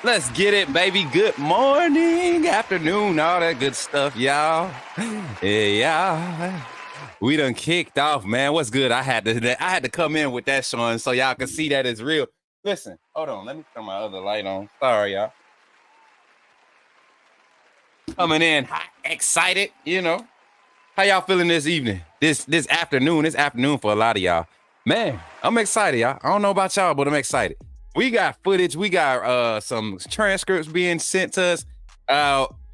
Let's get it, baby. Good morning, afternoon, all that good stuff, y'all. Yeah. We done kicked off, man. What's good? I had to come in with that, Sean, so y'all can see that it's real. Listen, hold on. Let me turn my other light on. Sorry, y'all. Coming in hot, excited, you know. How y'all feeling this evening? This afternoon for a lot of y'all. Man, I'm excited, y'all. I don't know about y'all, but I'm excited. We got footage. We got some transcripts being sent to us.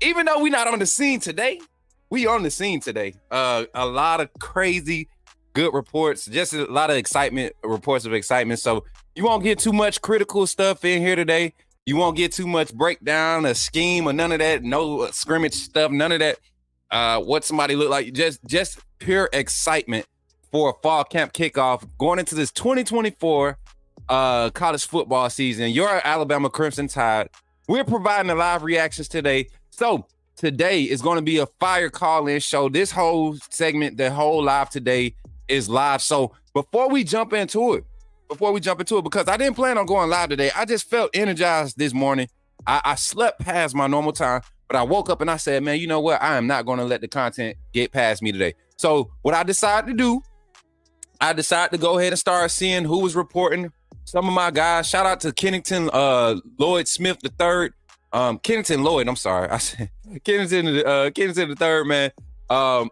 Even though we're not on the scene today, we on the scene today. A lot of crazy good reports, just a lot of excitement, reports of excitement. So you won't get too much critical stuff in here today. You won't get too much breakdown, a scheme, or none of that. No scrimmage stuff, none of that. What somebody look like, just pure excitement for a fall camp kickoff going into this 2024 college football season. Your Alabama Crimson Tide. We're providing the live reactions today. So today is going to be a fire call-in show. This whole segment, the whole live today is live. So before we jump into it, because I didn't plan on going live today, I just felt energized this morning. I slept past my normal time, but I woke up and I said, man, you know what? I am not going to let the content get past me today. So what I decided to do, I decided to go ahead and start seeing who was reporting. Some of my guys, shout out to Kennington Lloyd Smith III. Kennington Lloyd, I'm sorry. I said Kennington the third, man.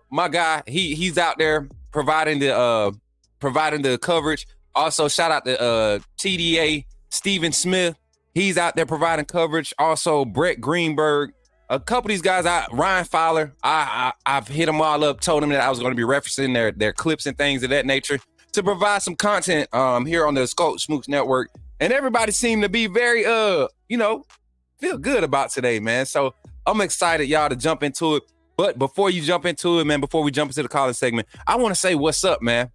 My guy, he's out there providing the coverage. Also, shout out to TDA Stephen Smith. He's out there providing coverage. Also, Brett Greenberg. A couple of these guys, Ryan Fowler, I've hit them all up, told them that I was going to be referencing their clips and things of that nature. to provide some content here on the Smook Network. And everybody seemed to be very, feel good about today, man. So I'm excited, y'all, to jump into it. But before you jump into it, man, before we jump into the calling segment, I want to say what's up, man.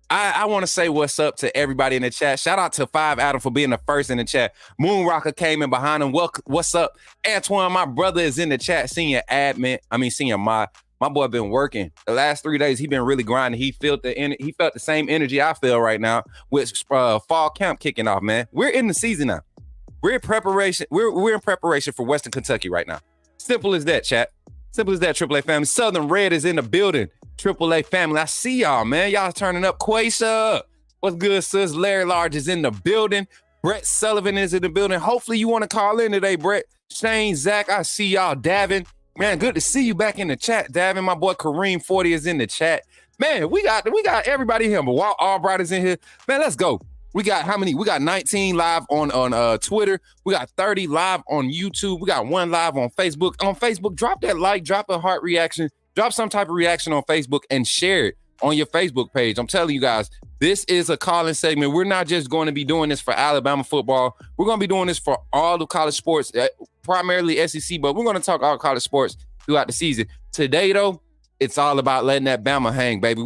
I want to say what's up to everybody in the chat. Shout out to 5 Adam for being the first in the chat. Moon Rocker came in behind him. What's up? Antoine, my brother, is in the chat. Senior mod. My boy been working the last 3 days. He been really grinding. He felt the same energy I feel right now with fall camp kicking off, man. We're in the season now. We're in preparation. We're in preparation for Western Kentucky right now. Simple as that, chat. Simple as that, AAA family. Southern Red is in the building. AAA family, I see y'all, man. Y'all turning up. Quasha, what's good, sis? Larry Large is in the building. Brett Sullivan is in the building. Hopefully you want to call in today, Brett. Shane, Zach, I see y'all. Davin, man, good to see you back in the chat. Davin, my boy Kareem 40 is in the chat. Man, we got everybody here. But Walt Albright is in here. Man, let's go. We got how many? We got 19 live on Twitter. We got 30 live on YouTube. We got 1 live on Facebook. On Facebook, drop that like, drop a heart reaction, drop some type of reaction on Facebook and share it on your Facebook page. I'm telling you guys, this is a calling segment. We're not just going to be doing this for Alabama football. We're going to be doing this for all the college sports, primarily SEC, but we're going to talk all college sports throughout the season. Today, though, it's all about letting that Bama hang, baby.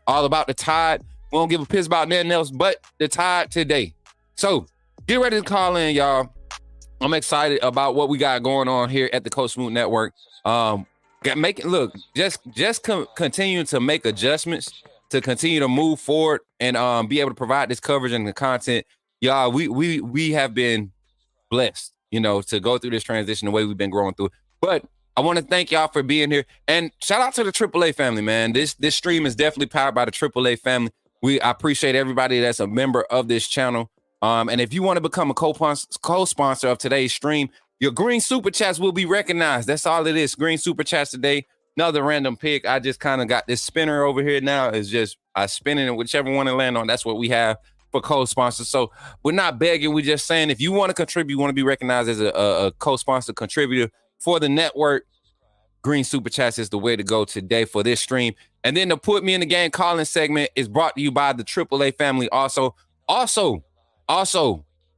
All about the Tide. We don't give a piss about nothing else but the Tide today. So get ready to call in, y'all. I'm excited about what we got going on here at the Coach Smook Network. Continue to make adjustments to continue to move forward and be able to provide this coverage and the content. Y'all, we have been blessed, to go through this transition the way we've been growing through. But I want to thank y'all for being here. And shout out to the AAA family, man. This stream is definitely powered by the AAA family. I appreciate everybody that's a member of this channel. And if you want to become a co-sponsor of today's stream, your green super chats will be recognized. That's all it is. Green super chats today. Another random pick. I just kind of got this spinner over here now. It's just I spin it, and whichever one to land on, that's what we have for co-sponsors. So we're not begging. We're just saying if you want to contribute, you want to be recognized as a co-sponsor contributor for the network, green super chats is the way to go today for this stream. And then the Put Me in the Game calling segment is brought to you by the AAA family. Also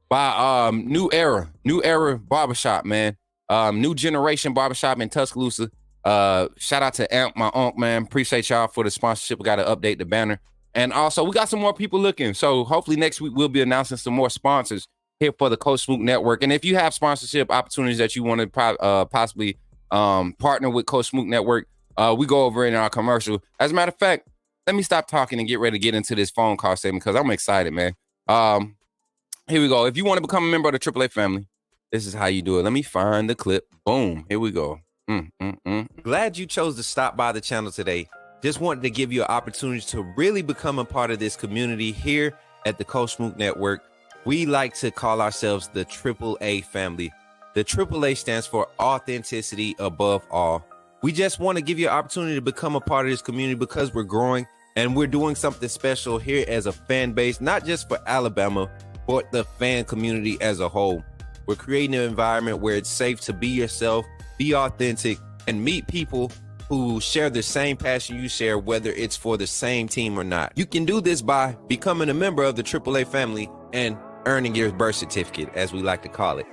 by New Era Barbershop, man. New Generation Barbershop in Tuscaloosa. Shout out to Amp, my uncle, man. Appreciate y'all for the sponsorship. We got to update the banner. And also, we got some more people looking. So hopefully next week we'll be announcing some more sponsors here for the Coach Smook Network. And if you have sponsorship opportunities that you want to possibly partner with Coach Smook Network, we go over in our commercial. As a matter of fact, let me stop talking and get ready to get into this phone call segment because I'm excited, man. Here we go. If you want to become a member of the AAA family, this is how you do it. Let me find the clip. Boom. Here we go. Glad you chose to stop by the channel today. Just wanted to give you an opportunity to really become a part of this community here at the Coach Smook Network. We like to call ourselves the AAA family. The AAA stands for authenticity above all. We just want to give you an opportunity to become a part of this community because we're growing and we're doing something special here as a fan base, not just for Alabama, but the fan community as a whole. We're creating an environment where it's safe to be yourself, be authentic, and meet people who share the same passion you share, whether it's for the same team or not. You can do this by becoming a member of the AAA family and earning your birth certificate, as we like to call it.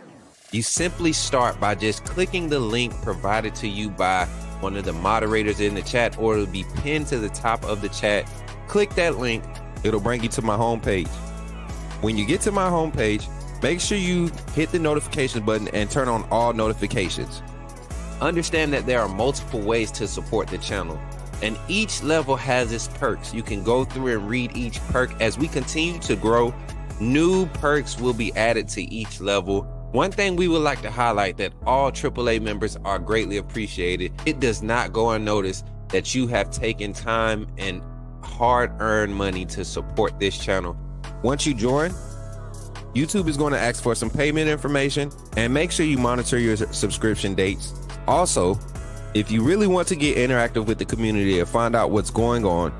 You simply start by just clicking the link provided to you by one of the moderators in the chat, or it'll be pinned to the top of the chat. Click that link. It'll bring you to my homepage. When you get to my homepage, make sure you hit the notification button and turn on all notifications. Understand that there are multiple ways to support the channel, and each level has its perks. You can go through and read each perk. As we continue to grow, new perks will be added to each level. One thing we would like to highlight that all AAA members are greatly appreciated. It does not go unnoticed that you have taken time and hard-earned money to support this channel. Once you join, YouTube is going to ask for some payment information, and make sure you monitor your subscription dates. Also, if you really want to get interactive with the community and find out what's going on,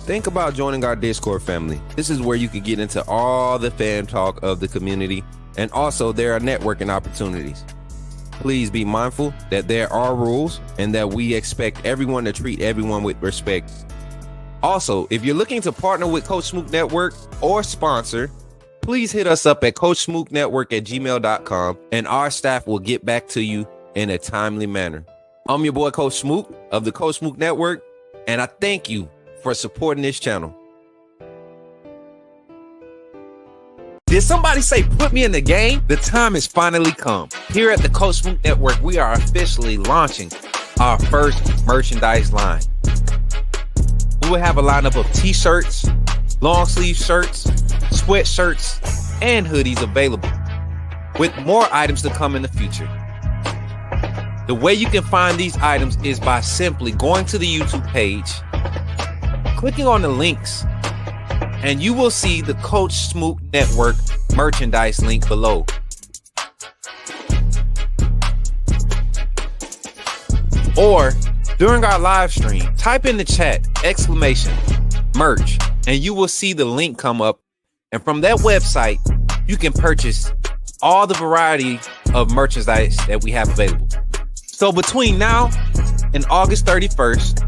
think about joining our Discord family. This is where you can get into all the fan talk of the community, and also there are networking opportunities. Please be mindful that there are rules and that we expect everyone to treat everyone with respect. Also, if you're looking to partner with Coach Smook Network or sponsor, please hit us up at coachsmooknetwork@gmail.com and our staff will get back to you in a timely manner. I'm your boy, Coach Smook of the Coach Smook Network, and I thank you for supporting this channel. Did somebody say put me in the game? The time has finally come. Here at the Coach Smook Network, we are officially launching our first merchandise line. We will have a lineup of t-shirts, long sleeve shirts, sweatshirts, and hoodies available, with more items to come in the future. The way you can find these items is by simply going to the YouTube page, clicking on the links, and you will see the Coach Smook Network merchandise link below. Or during our live stream, type in the chat !merch, and you will see the link come up. And from that website, you can purchase all the variety of merchandise that we have available. So between now and August 31st,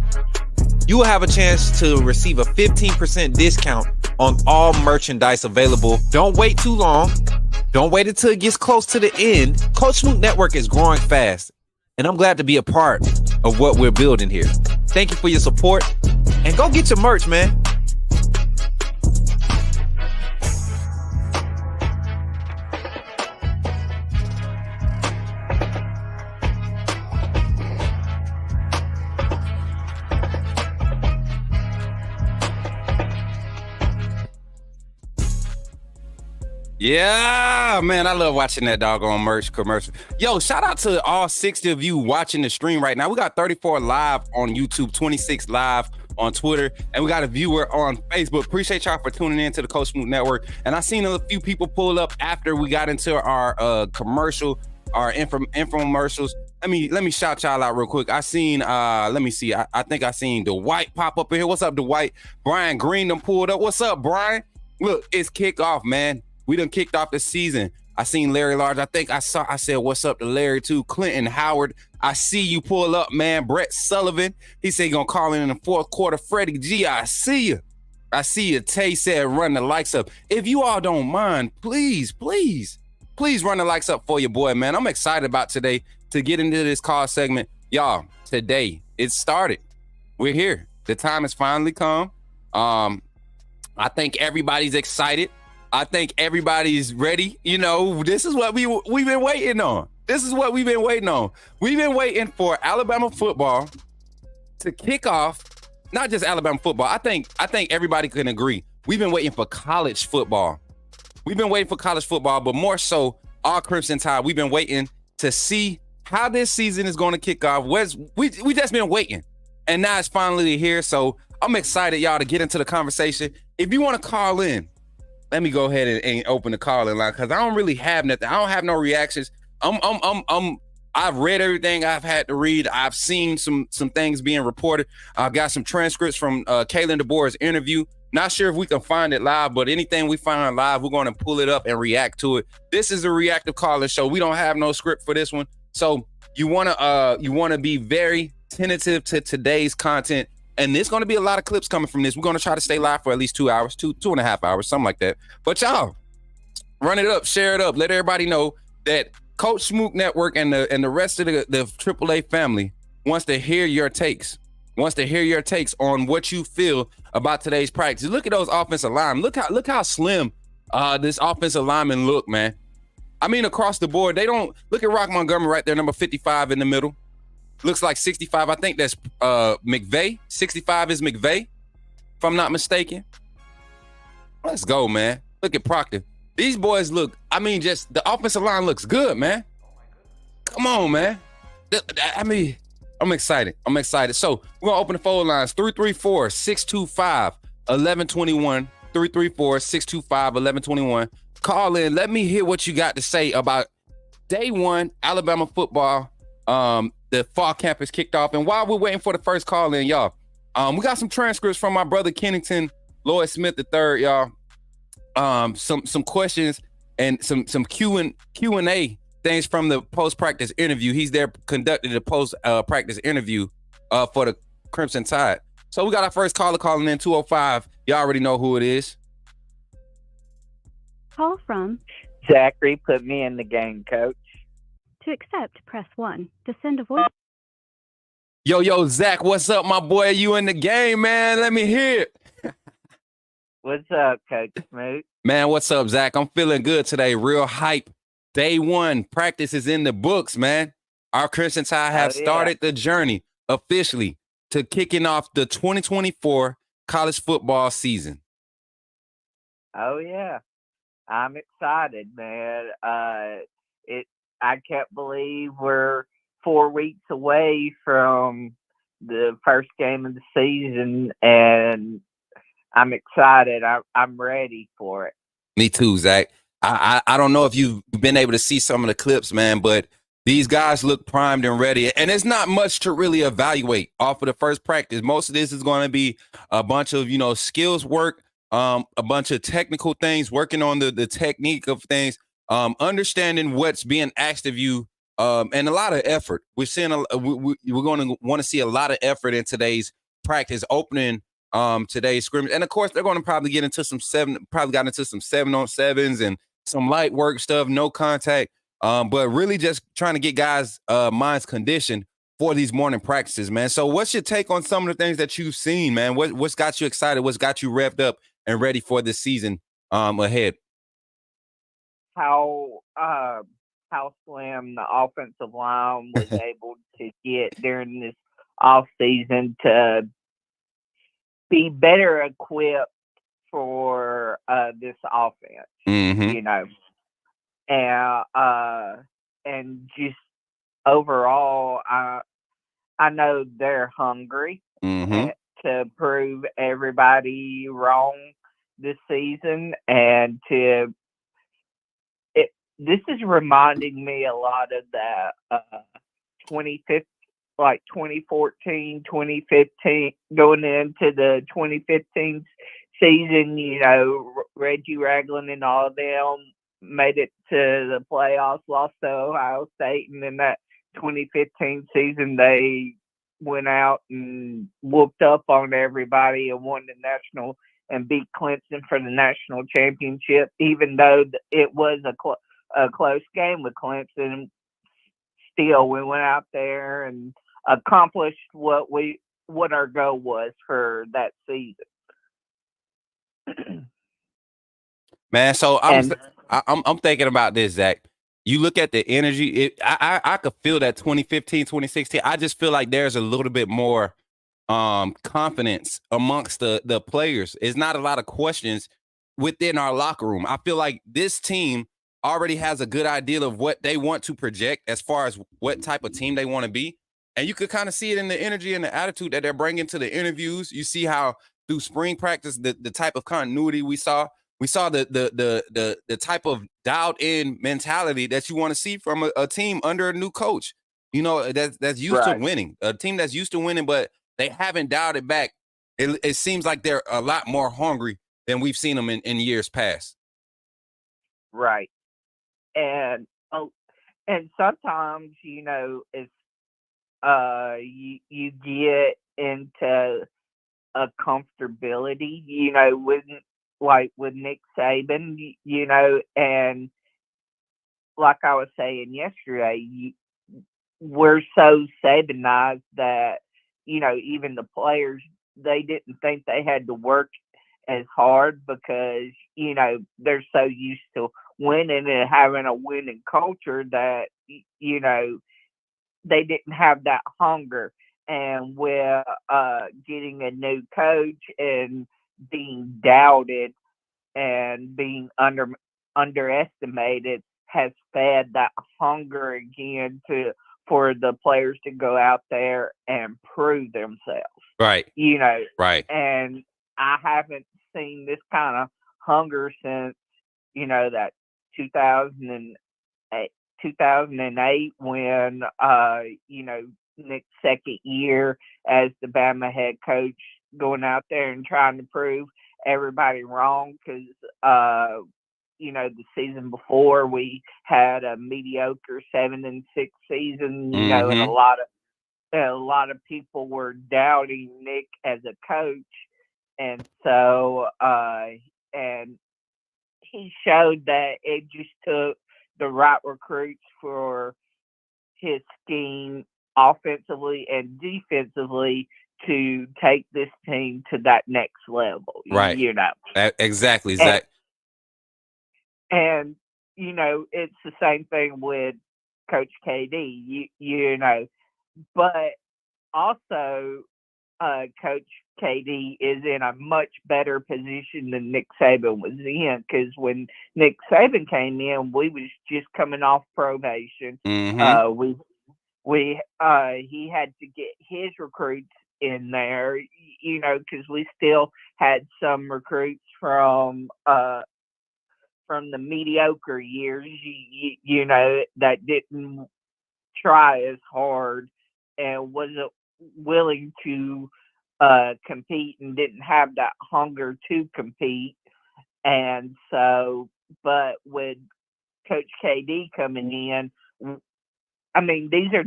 you will have a chance to receive a 15% discount on all merchandise available. Don't wait too long. Don't wait until it gets close to the end. Coach Smook Network is growing fast, and I'm glad to be a part of what we're building here. Thank you for your support, and go get your merch, man. Yeah, man, I love watching that doggone merch commercial. Yo, shout out to all 60 of you watching the stream right now. We got 34 live on YouTube, 26 live on Twitter, and we got a viewer on Facebook. Appreciate y'all for tuning in to the Coach Smook Network. And I seen a few people pull up after we got into our commercial, our infomercials. Let me shout y'all out real quick. I seen, let me see. I think I seen Dwight pop up in here. What's up, Dwight? Brian Green done pulled up. What's up, Brian? Look, it's kickoff, man. We done kicked off the season. I seen Larry Large. I think I said, what's up to Larry too. Clinton Howard, I see you pull up, man. Brett Sullivan, he said he gonna call in the fourth quarter. Freddie G, I see you. I see you. Tay said run the likes up. If you all don't mind, please run the likes up for your boy, man. I'm excited about today to get into this call segment. Y'all, today it started. We're here. The time has finally come. I think everybody's excited. I think everybody's ready. You know, this is what we've been waiting on. This is what we've been waiting on. We've been waiting for Alabama football to kick off. Not just Alabama football. I think everybody can agree. We've been waiting for college football. We've been waiting for college football, but more so, our Crimson Tide. We've been waiting to see how this season is going to kick off. We just been waiting, and now it's finally here. So I'm excited, y'all, to get into the conversation. If you want to call in, let me go ahead and open the call-in line because I don't really have nothing. I don't have no reactions. I've read everything I've had to read. I've seen some things being reported. I've got some transcripts from Kalen Deboer's interview. Not sure if we can find it live, but anything we find live, we're going to pull it up and react to it. This is a reactive call-in show. We don't have no script for this one, so you want to be very tentative to today's content. And there's going to be a lot of clips coming from this. We're going to try to stay live for at least 2 hours, two and a half hours, something like that. But y'all, run it up, share it up. Let everybody know that Coach Smook Network and the rest of the AAA family wants to hear your takes. Wants to hear your takes on what you feel about today's practice. Look at those offensive linemen. Look how slim this offensive lineman look, man. I mean, across the board, they don't look at Rock Montgomery right there, number 55 in the middle. Looks like 65. I think that's McVay. 65 is McVay, if I'm not mistaken. Let's go, man. Look at Proctor. These boys look, I mean, just the offensive line looks good, man. Come on, man. I mean, I'm excited. So we're going to open the phone lines. 334-625-1121. 334-625-1121. Call in. Let me hear what you got to say about day one, Alabama football. The fall camp is kicked off. And while we're waiting for the first call in, y'all, we got some transcripts from my brother Kennington Lloyd Smith III, y'all. Some questions and some Q&A things from the post-practice interview. He's there conducting the post-practice interview for the Crimson Tide. So we got our first caller calling in 205. You already know who it is. Call from Zachary, put me in the game, coach. to accept, press 1. To send a voice. Yo, Zach, what's up, my boy? You in the game, man? Let me hear it. What's up, Coach Smook? Man, what's up, Zach? I'm feeling good today. Real hype. Day one. Practice is in the books, man. Our Crimson Tide have started the journey officially to kicking off the 2024 college football season. Oh, yeah. I'm excited, man. I can't believe we're 4 weeks away from the first game of the season, and I'm excited. I'm ready for it. Me too, Zach. I don't know if you've been able to see some of the clips, man, but these guys look primed and ready. And it's not much to really evaluate off of the first practice. Most of this is going to be a bunch of, skills work, a bunch of technical things, working on the technique of things, understanding what's being asked of you, and a lot of effort. We're seeing we're going to want to see a lot of effort in today's practice opening today's scrimmage. And of course, they're going to probably get into some 7-on-7s and some light work stuff, no contact. But really just trying to get guys' minds conditioned for these morning practices, man. So what's your take on some of the things that you've seen, man? What's got you excited? What's got you revved up and ready for this season ahead? How slim the offensive line was able to get during this off season to be better equipped for this offense, and just overall, I know they're hungry to prove everybody wrong this season, and this is reminding me a lot of that 2014, 2015, going into the 2015 season, Reggie Ragland and all of them made it to the playoffs, lost to Ohio State, and in that 2015 season, they went out and whooped up on everybody and won the national and beat Clemson for the national championship, even though it was a close game with Clemson. Still, we went out there and accomplished what our goal was for that season. Man, so I'm thinking about this, Zach. You look at the energy. I could feel that 2015, 2016. I just feel like there's a little bit more confidence amongst the players. It's not a lot of questions within our locker room. I feel like this team already has a good idea of what they want to project as far as what type of team they want to be. And you could kind of see it in the energy and the attitude that they're bringing to the interviews. You see how through spring practice, the type of continuity we saw. We saw the type of dialed in mentality that you want to see from a team under a new coach. That's used to winning. A team that's used to winning, but they haven't dialed it back. It seems like they're a lot more hungry than we've seen them in years past. Right. And sometimes, it's you get into a comfortability, with Nick Saban, and like I was saying yesterday, we're so Sabanized that, even the players, they didn't think they had to work as hard because, they're so used to winning and having a winning culture that, they didn't have that hunger. And with getting a new coach and being doubted and being underestimated has fed that hunger again for the players to go out there and prove themselves. Right. Right. And I haven't seen this kind of hunger since, that 2008 when, Nick's second year as the Bama head coach, going out there and trying to prove everybody wrong because, the season before we had a mediocre 7-6 season, and a lot a lot of people were doubting Nick as a coach, and so and he showed that it just took the right recruits for his scheme offensively and defensively to take this team to that next level. Right. You know, Exactly, Zach. and you know, it's the same thing with Coach KD. You know, but also Coach KD is in a much better position than Nick Saban was in, because when Nick Saban came in, we was just coming off probation. Mm-hmm. He had to get his recruits in there, you know, because we still had some recruits from the mediocre years, you know, that didn't try as hard and wasn't willing to compete and didn't have that hunger to compete. And so, but with Coach KD coming in, I mean, these are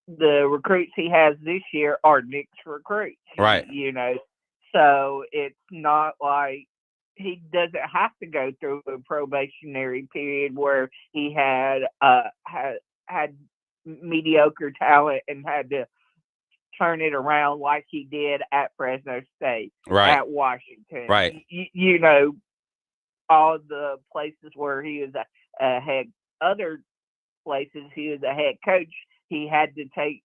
the recruits he has this year are Nick's recruits, Right. you know, so it's not like he doesn't have to go through a probationary period where he had mediocre talent and had to turn it around like he did at Fresno State, Right. at Washington. Right. You know, all the places where he was a head, other places he was a head coach, he had to take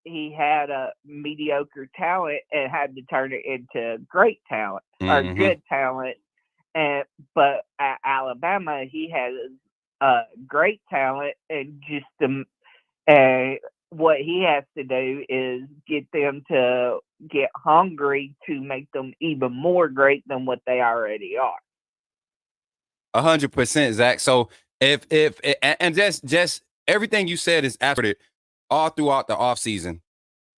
he had a mediocre talent and had to turn it into great talent or Mm-hmm. good talent. And but at Alabama, he has great talent, and just what he has to do is get them to get hungry to make them even more great than what they already are. 100%, Zach. So if and just everything you said is accurate all throughout the offseason.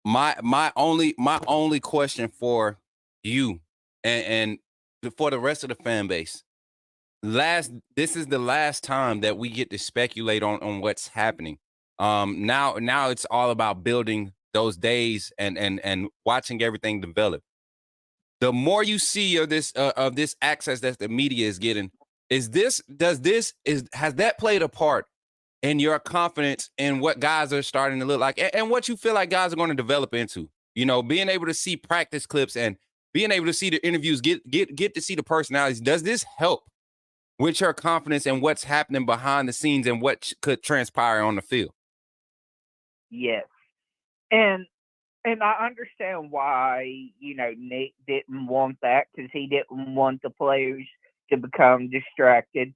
My only question for you and for the rest of the fan base. This is the last time that we get to speculate on what's happening. Now it's all about building those days and watching everything develop. The more you see of this access that the media is getting, has that played a part in your confidence in what guys are starting to look like and what you feel like guys are going to develop into? You know, being able to see practice clips and being able to see the interviews, get to see the personalities. Does this help with your confidence and what's happening behind the scenes and what could transpire on the field? Yes, and I understand why, you know, Nick didn't want that, because he didn't want the players to become distracted.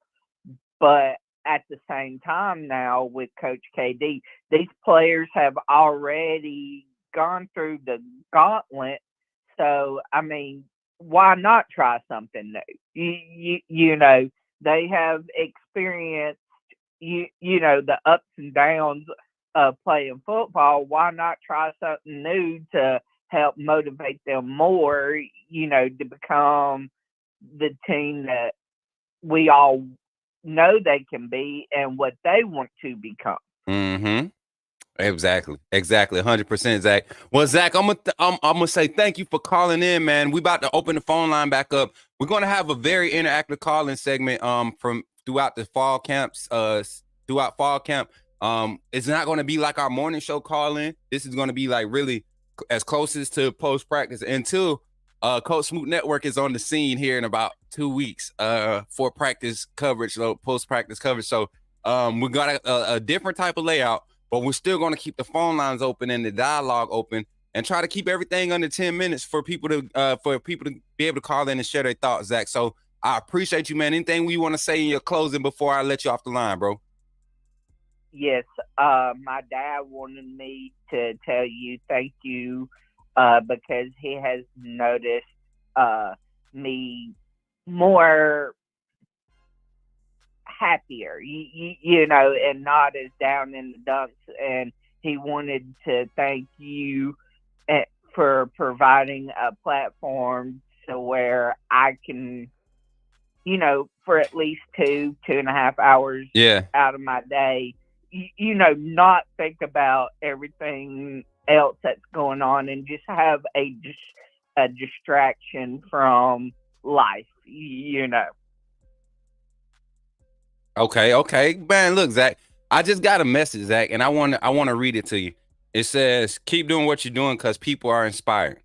But at the same time, now with Coach KD, these players have already gone through the gauntlet. So, I mean, why not try something new? You know, they have experienced, you know, the ups and downs of playing football. Why not try something new to help motivate them more, you know, to become the team that we all know they can be and what they want to become. Mm-hmm. Exactly. 100%, Zach. Well, Zach, I'm gonna say thank you for calling in, man. We about to open the phone line back up. We're gonna have a very interactive call-in segment from throughout the fall camps. Throughout fall camp. It's not gonna be like our morning show call-in. This is gonna be like really as closest to post practice until Coach Smook Network is on the scene here in about 2 weeks for practice coverage, so post practice coverage. So we got a different type of layout. But we're still going to keep the phone lines open and the dialogue open, and try to keep everything under 10 minutes for people to be able to call in and share their thoughts, Zach. So I appreciate you, man. Anything you want to say in your closing before I let you off the line, bro? Yes, my dad wanted me to tell you thank you because he has noticed me more happier, you know, and not as down in the dumps. And he wanted to thank you for providing a platform to where I can, you know, for at least 2.5 hours Yeah. out of my day, not think about everything else that's going on and just have a distraction from life, Okay, man. Look, Zach, I just got a message, Zach, and I want to read it to you. It says, "Keep doing what you're doing because people are inspired."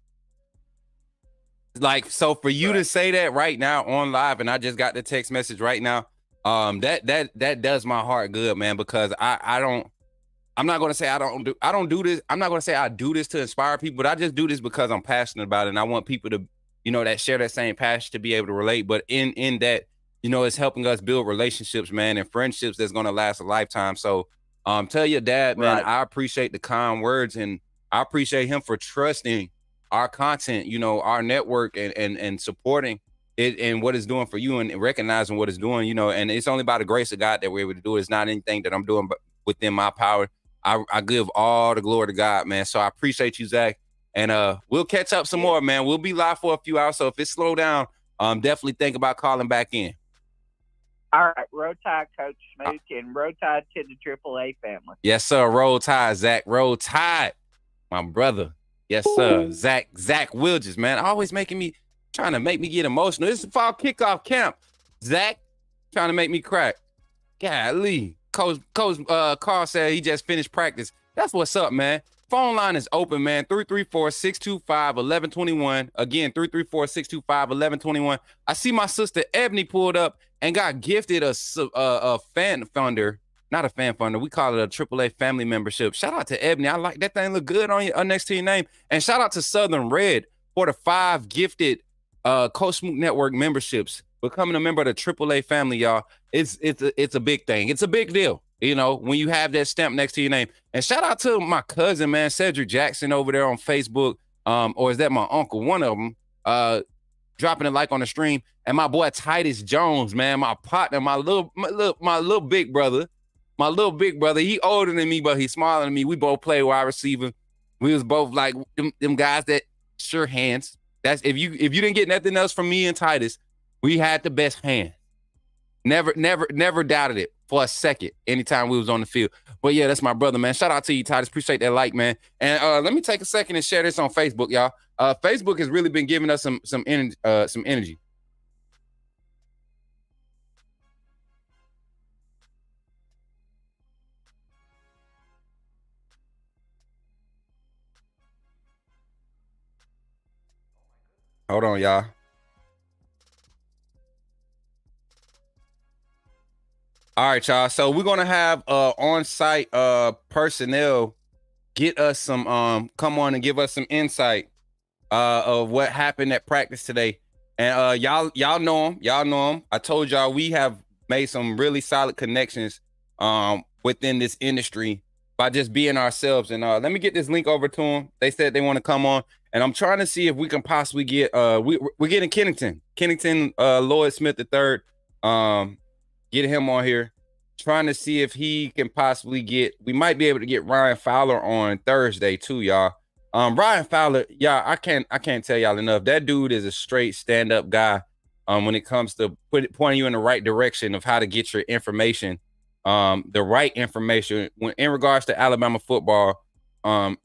Like, so for you to say that right now on live, and I just got the text message right now, that does my heart good, man, because I'm not gonna say I don't do this. I'm not gonna say I do this to inspire people, but I just do this because I'm passionate about it, and I want people to, that share that same passion to be able to relate. But in that, it's helping us build relationships, man, and friendships that's gonna last a lifetime. So, tell your dad, man, Right. I appreciate the kind words, and I appreciate him for trusting our content, our network, and supporting it and what it's doing for you, and recognizing what it's doing, and it's only by the grace of God that we're able to do it. It's not anything that I'm doing but within my power. I give all the glory to God, man. So I appreciate you, Zach. And we'll catch up some more, man. We'll be live for a few hours. So if it's slow down, definitely think about calling back in. All right, roll tide, Coach Smook, and roll tide to the AAA family. Yes, sir. Roll Tide, Zach. Roll Tide, my brother. Yes, sir. Zach Wilges, man. Always trying to make me get emotional. This is fall kickoff camp. Zach, trying to make me crack. Golly. Coach Carl said he just finished practice. That's what's up, man. Phone line is open, man. 334-625-1121. Again, 334-625-1121. I see my sister Ebony pulled up and got gifted a fan funder. Not a fan funder. We call it a AAA family membership. Shout out to Ebony. I like that thing. Look good on you next to your name. And shout out to Southern Red for the 5 gifted Coach Smook Network memberships. Becoming a member of the AAA family, y'all, it's a big thing. It's a big deal, when you have that stamp next to your name. And shout out to my cousin, man, Cedric Jackson over there on Facebook. Or is that my uncle? One of them dropping a like on the stream. And my boy Titus Jones, man, my partner, my little big brother. My little big brother, he older than me, but he's smaller than me. We both play wide receiver. We was both like them guys that sure hands. That's if you didn't get nothing else from me and Titus, we had the best hand. Never doubted it for a second anytime we was on the field. But yeah, that's my brother, man. Shout out to you, Titus. Appreciate that like, man. And let me take a second and share this on Facebook, y'all. Facebook has really been giving us some energy. Hold on, y'all. All right, y'all. So we're gonna have on-site personnel get us some come on and give us some insight of what happened at practice today. And y'all know them. Y'all know them. I told y'all we have made some really solid connections within this industry by just being ourselves. And let me get this link over to them. They said they want to come on, and I'm trying to see if we can possibly get we're getting Kennington Lloyd Smith III. Get him on here. Trying to see if he can possibly we might be able to get Ryan Fowler on Thursday too, y'all. Ryan Fowler, y'all, I can't tell y'all enough. That dude is a straight stand-up guy when it comes to pointing you in the right direction of how to get your information, the right information in regards to Alabama football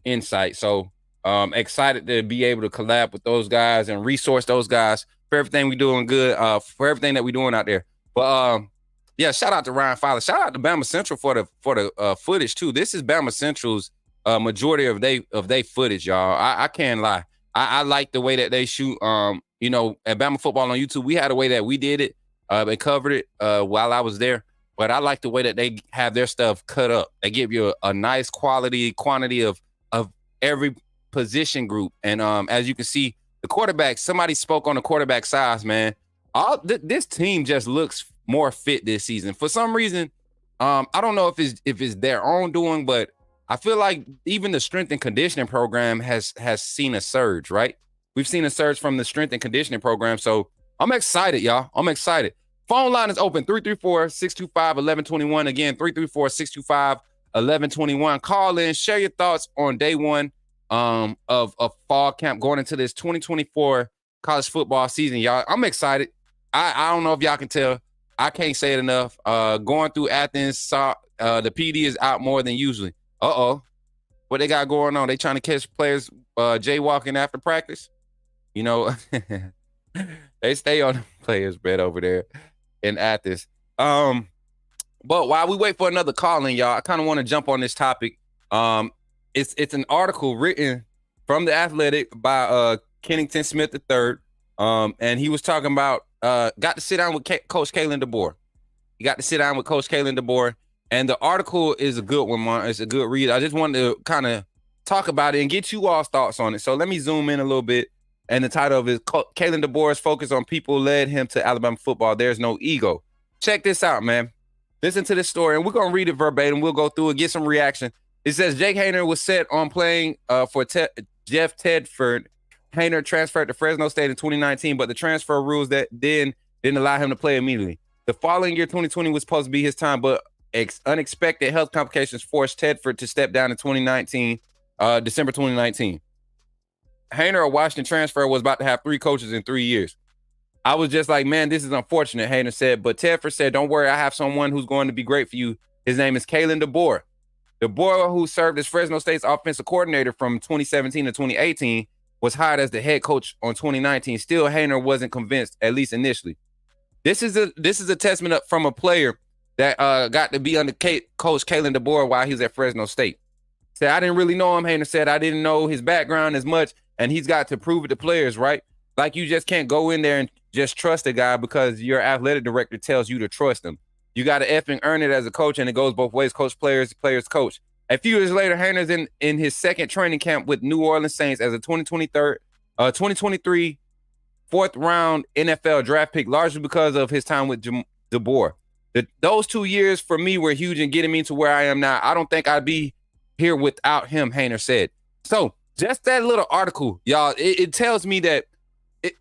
insight. So excited to be able to collab with those guys and resource those guys for everything we're doing good, for everything that we're doing out there. But yeah, shout out to Ryan Fowler. Shout out to Bama Central for the footage too. This is Bama Central's majority of they footage, y'all. I can't lie. I like the way that they shoot. At Bama Football on YouTube, we had a way that we did it. They covered it while I was there. But I like the way that they have their stuff cut up. They give you a nice quantity of every position group. And as you can see, the quarterback, somebody spoke on the quarterback size, man. This team just looks more fit this season. For some reason, I don't know if it's their own doing, but I feel like even the strength and conditioning program has seen a surge, right? We've seen a surge from the strength and conditioning program. So I'm excited, y'all. I'm excited. Phone line is open, 334-625-1121. Again, 334-625-1121. Call in, share your thoughts on day one of fall camp going into this 2024 college football season, y'all. I'm excited. I don't know if y'all can tell. I can't say it enough. Going through Athens, The PD is out more than usually. What they got going on? They trying to catch players jaywalking after practice? You know, they stay on the players' bed over there in Athens. But while we wait for another call in, y'all, I kind of want to jump on this topic. It's an article written from The Athletic by Kennington Smith III. And he was talking about got to sit down with Coach Kalen Deboer. He got to sit down with Coach Kalen Deboer. And the article is a good one, man. It's a good read. I just wanted to kind of talk about it and get you all's thoughts on it. So let me zoom in a little bit. And the title of it is Kalen Deboer's focus on people led him to Alabama football. There's no ego. Check this out, man. Listen to this story, and we're going to read it verbatim. We'll go through it, get some reaction. It says, Jake Haener was set on playing for Jeff Tedford. Haener transferred to Fresno State in 2019, but the transfer rules that then didn't allow him to play immediately. The following year, 2020, was supposed to be his time, but unexpected health complications forced Tedford to step down in 2019, December 2019. Haener, a Washington transfer, was about to have 3 coaches in 3 years. I was just like, man, this is unfortunate, Haener said, but Tedford said, don't worry, I have someone who's going to be great for you. His name is Kalen Deboer. Deboer, who served as Fresno State's offensive coordinator from 2017 to 2018, was hired as the head coach on 2019. Still, Haener wasn't convinced, at least initially. This is a testament up from a player that got to be under Coach Kalen Deboer while he was at Fresno State. Said, I didn't really know him. Haener said, I didn't know his background as much, and he's got to prove it to players, right? Like, you just can't go in there and just trust a guy because your athletic director tells you to trust him. You got to effing earn it as a coach, and it goes both ways. Coach players, players coach. A few years later, Haener's in his second training camp with New Orleans Saints as a 2023 fourth-round NFL draft pick, largely because of his time with Deboer. Those 2 years for me were huge in getting me to where I am now. I don't think I'd be here without him, Haener said. So just that little article, y'all, it tells me that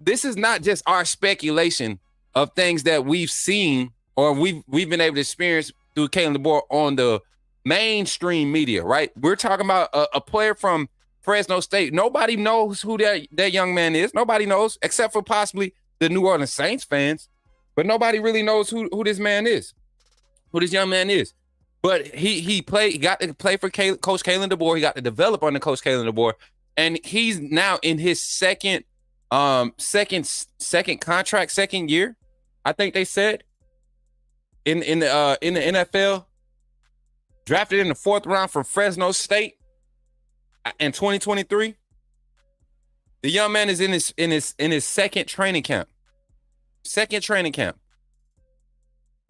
this is not just our speculation of things that we've seen or we've been able to experience through Kalen Deboer on the mainstream media, right? We're talking about a player from Fresno State. Nobody knows who that young man is. Nobody knows, except for possibly the New Orleans Saints fans. But nobody really knows who this man is, who this young man is. But he got to play for Coach Kalen Deboer. He got to develop under Coach Kalen Deboer, and he's now in his second contract, second year, I think they said in the NFL. Drafted in the 4th round from Fresno State in 2023. The young man is in his second training camp.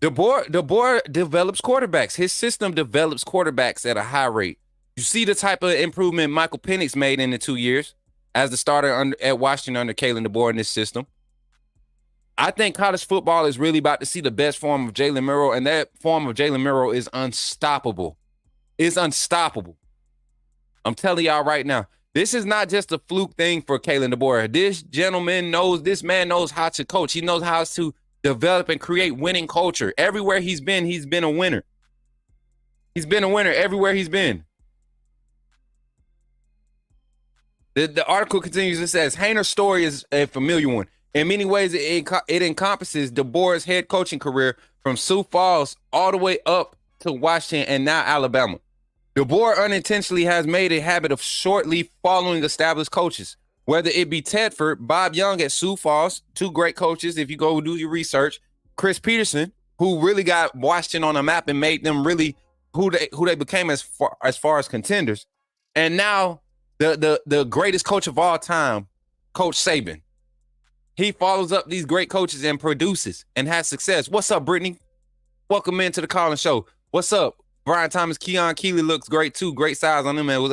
DeBoer develops quarterbacks. His system develops quarterbacks at a high rate. You see the type of improvement Michael Penix made in the 2 years as the starter at Washington under Kalen DeBoer in this system. I think college football is really about to see the best form of Jalen Milroe, and that form of Jalen Milroe is unstoppable. It's unstoppable. I'm telling y'all right now, this is not just a fluke thing for Kalen DeBoer. This man knows how to coach. He knows how to develop and create winning culture. Everywhere he's been a winner. He's been a winner everywhere he's been. The article continues, it says, Haener's story is a familiar one. In many ways, it encompasses DeBoer's head coaching career from Sioux Falls all the way up to Washington and now Alabama. DeBoer unintentionally has made a habit of shortly following established coaches, whether it be Tedford, Bob Young at Sioux Falls, 2 great coaches, if you go do your research, Chris Peterson, who really got Washington on the map and made them really who they became as far as contenders, and now the greatest coach of all time, Coach Saban. He follows up these great coaches and produces and has success. What's up, Brittany? Welcome into the Calling Show. What's up? Brian Thomas, Keon Keeley looks great too. Great size on him. I'm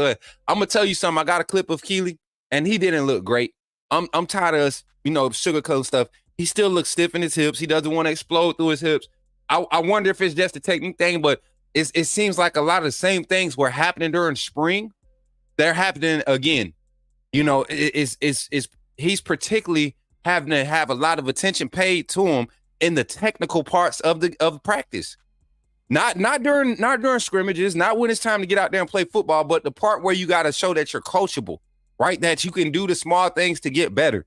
gonna tell you something. I got a clip of Keeley, and he didn't look great. I'm tired of us, sugarcoat stuff. He still looks stiff in his hips. He doesn't want to explode through his hips. I wonder if it's just a technique thing, but it seems like a lot of the same things were happening during spring. They're happening again. He's particularly having to have a lot of attention paid to him in the technical parts of practice. Not during scrimmages, not when it's time to get out there and play football, but the part where you got to show that you're coachable, right? That you can do the small things to get better.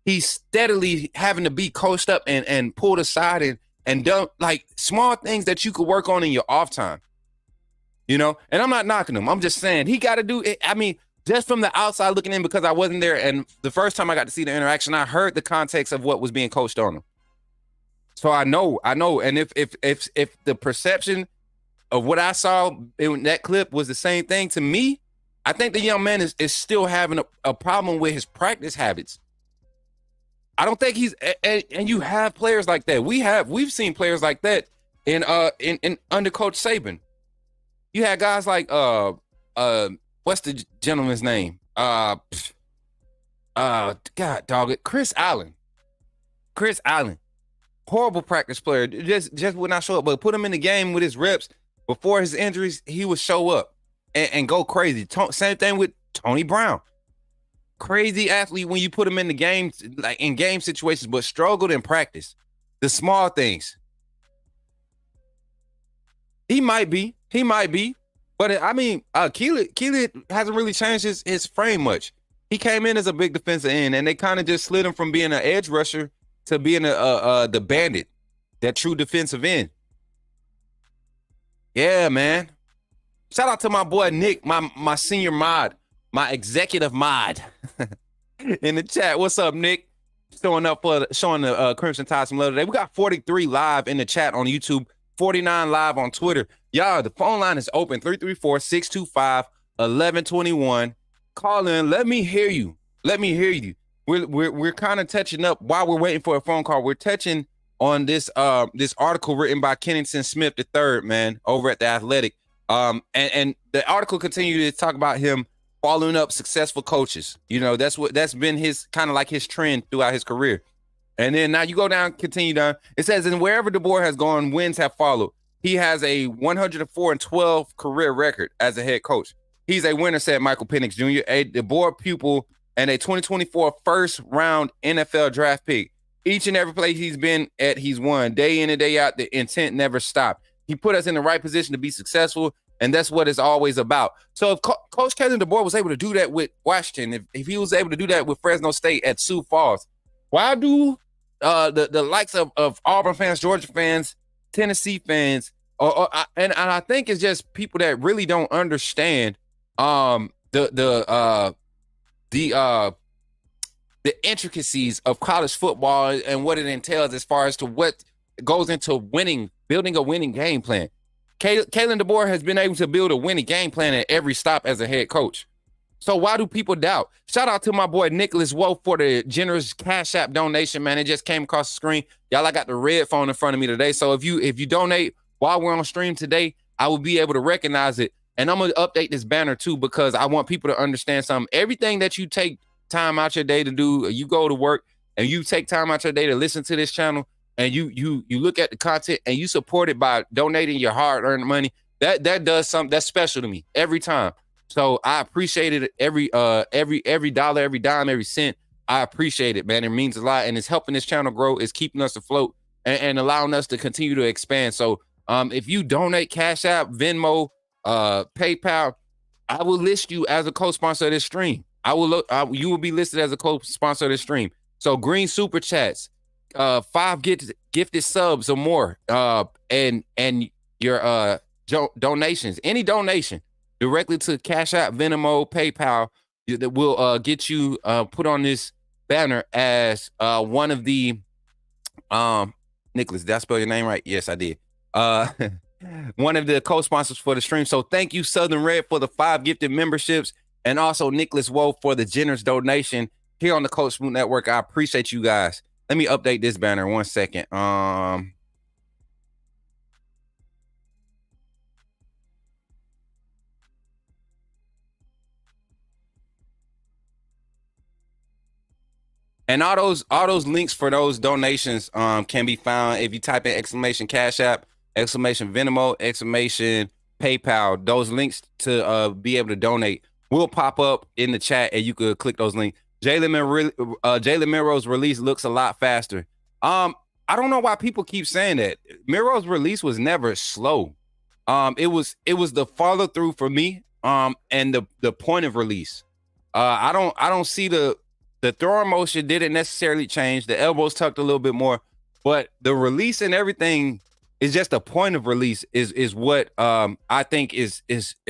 He's steadily having to be coached up and pulled aside and done like small things that you could work on in your off time. you know? And I'm not knocking him. I'm just saying he got to do it. I mean, just from the outside looking in, because I wasn't there, and the first time I got to see the interaction, I heard the context of what was being coached on him. So I know. And if the perception of what I saw in that clip was the same thing to me, I think the young man is still having a problem with his practice habits. I don't think he's, and you have players like that. We've seen players like that in under Coach Saban. You had guys like what's the gentleman's name? God dog it, Chris Allen. Horrible practice player. Just would not show up, but put him in the game with his reps before his injuries, he would show up and go crazy. Same thing with Tony Brown. Crazy athlete when you put him in the game, like in game situations, but struggled in practice. The small things. He might be, but I mean, Kalen hasn't really changed his frame much. He came in as a big defensive end, and they kind of just slid him from being an edge rusher to being the bandit, that true defensive end. Yeah, man. Shout out to my boy Nick, my senior mod, my executive mod in the chat. What's up, Nick? Showing the Crimson Tide some love today. We got 43 live in the chat on YouTube, 49 live on Twitter. Y'all, the phone line is open, 334-625-1121. Call in. Let me hear you. We're kind of touching up while we're waiting for a phone call. We're touching on this article written by Kennington Smith III, man, over at The Athletic. And the article continued to talk about him following up successful coaches. You know, that's been his kind of like his trend throughout his career. And then now you go down, continue down. It says, and wherever Deboer has gone, wins have followed. He has a 104-12 career record as a head coach. He's a winner, said Michael Penix Jr., a Deboer pupil and a 2024 first-round NFL draft pick. Each and every place he's been at, he's won. Day in and day out, the intent never stopped. He put us in the right position to be successful, and that's what it's always about. So if Coach Kalen Deboer was able to do that with Washington, if he was able to do that with Fresno State at Sioux Falls, why do the likes of Auburn fans, Georgia fans, Tennessee fans, and I think it's just people that really don't understand the intricacies of college football and what it entails as far as to what goes into building a winning game plan. Kalen Deboer has been able to build a winning game plan at every stop as a head coach. So why do people doubt? Shout out to my boy Nicholas Woe for the generous Cash App donation, man. It just came across the screen. Y'all, I got the red phone in front of me today. So if you donate while we're on stream today, I will be able to recognize it. And I'm going to update this banner too, because I want people to understand something. Everything that you take time out your day to do, you go to work and you take time out your day to listen to this channel, and you look at the content and you support it by donating your hard-earned money, that does something that's special to me every time. So I appreciate it every dollar, every dime, every cent. I appreciate it, man. It means a lot, and it's helping this channel grow. It's keeping us afloat and allowing us to continue to expand. So if you donate Cash App, Venmo, PayPal, I will list you as a co-sponsor of this stream. You will be listed as a co-sponsor of this stream. So green super chats, 5 gifted subs or more, and your donations, any donation directly to Cash App, Venmo, PayPal, that will get you put on this banner as one of the Nicholas, did I spell your name right? Yes, I did. One of the co-sponsors for the stream. So thank you, Southern Red, for the 5 gifted memberships, and also Nicholas Woe for the generous donation here on the Coach Smook Network. I appreciate you guys. Let me update this banner 1 second. And all those links for those donations can be found if you type in exclamation Cash App, exclamation Venmo, exclamation PayPal. Those links to be able to donate will pop up in the chat, and you could click those links. Jalen Milroe's release looks a lot faster. I don't know why people keep saying that. Milroe's release was never slow. It was the follow through for me. And the point of release. I don't see the throwing motion didn't necessarily change. The elbows tucked a little bit more, but the release and everything It's just the point of release is what I think is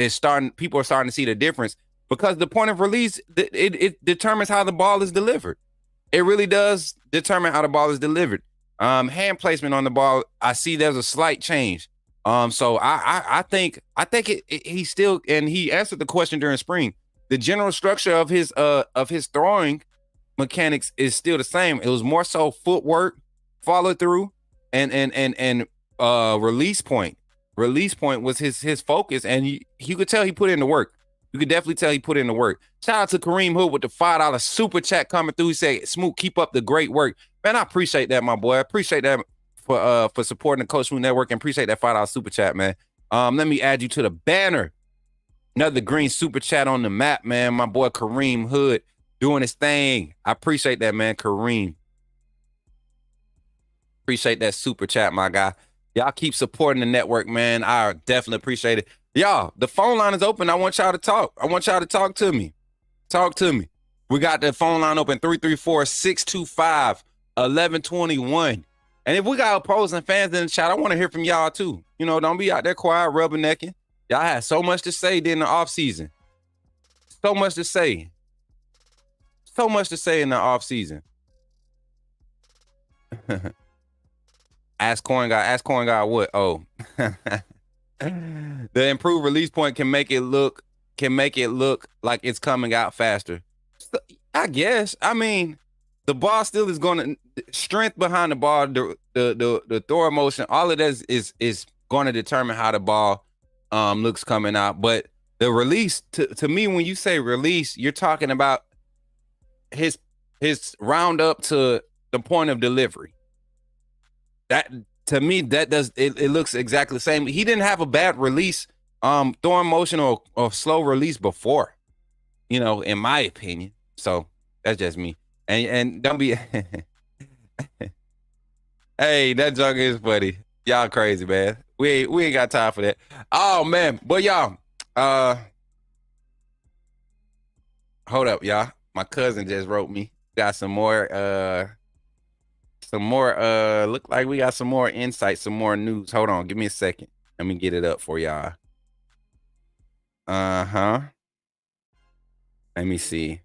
starting. People are starting to see the difference because the point of release it determines how the ball is delivered. It really does determine how the ball is delivered. Hand placement on the ball, I see there's a slight change. So I think he still, and he answered the question during spring. The general structure of his throwing mechanics is still the same. It was more so footwork, follow through, and release point. Release point was his focus, and you could tell he put in the work. You could definitely tell he put in the work. Shout out to Kareem Hood with the $5 super chat coming through. He said, Smook, keep up the great work. Man, I appreciate that, my boy. I appreciate that for supporting the Coach Smook Network, and appreciate that $5 super chat, man. Let me add you to the banner. Another green super chat on the map, man. My boy Kareem Hood doing his thing. I appreciate that, man, Kareem. Appreciate that super chat, my guy. Y'all keep supporting the network, man. I definitely appreciate it. Y'all, the phone line is open. I want y'all to talk. I want y'all to talk to me. Talk to me. We got the phone line open, 334-625-1121. And if we got opposing fans in the chat, I want to hear from y'all too. You know, don't be out there quiet, rubbernecking. Y'all had so much to say during the offseason. So much to say. So much to say in the offseason. Ask Coin God what? Oh. The improved release point can make it look like it's coming out faster. So, I guess. I mean, the ball still is going to strength behind the ball, the throw motion, all of that is going to determine how the ball looks coming out. But the release, to me, when you say release, you're talking about his round up to the point of delivery. That, to me, that does it looks exactly the same. He didn't have a bad release, throwing motion or slow release before, you know, in my opinion. So that's just me. And don't be hey, that junk is funny. Y'all crazy, man. We ain't got time for that. Oh man, but y'all, hold up, y'all. My cousin just wrote me. Got some more look like we got some more insight, some more news. Hold on, give me a second. Let me get it up for y'all. Let me see.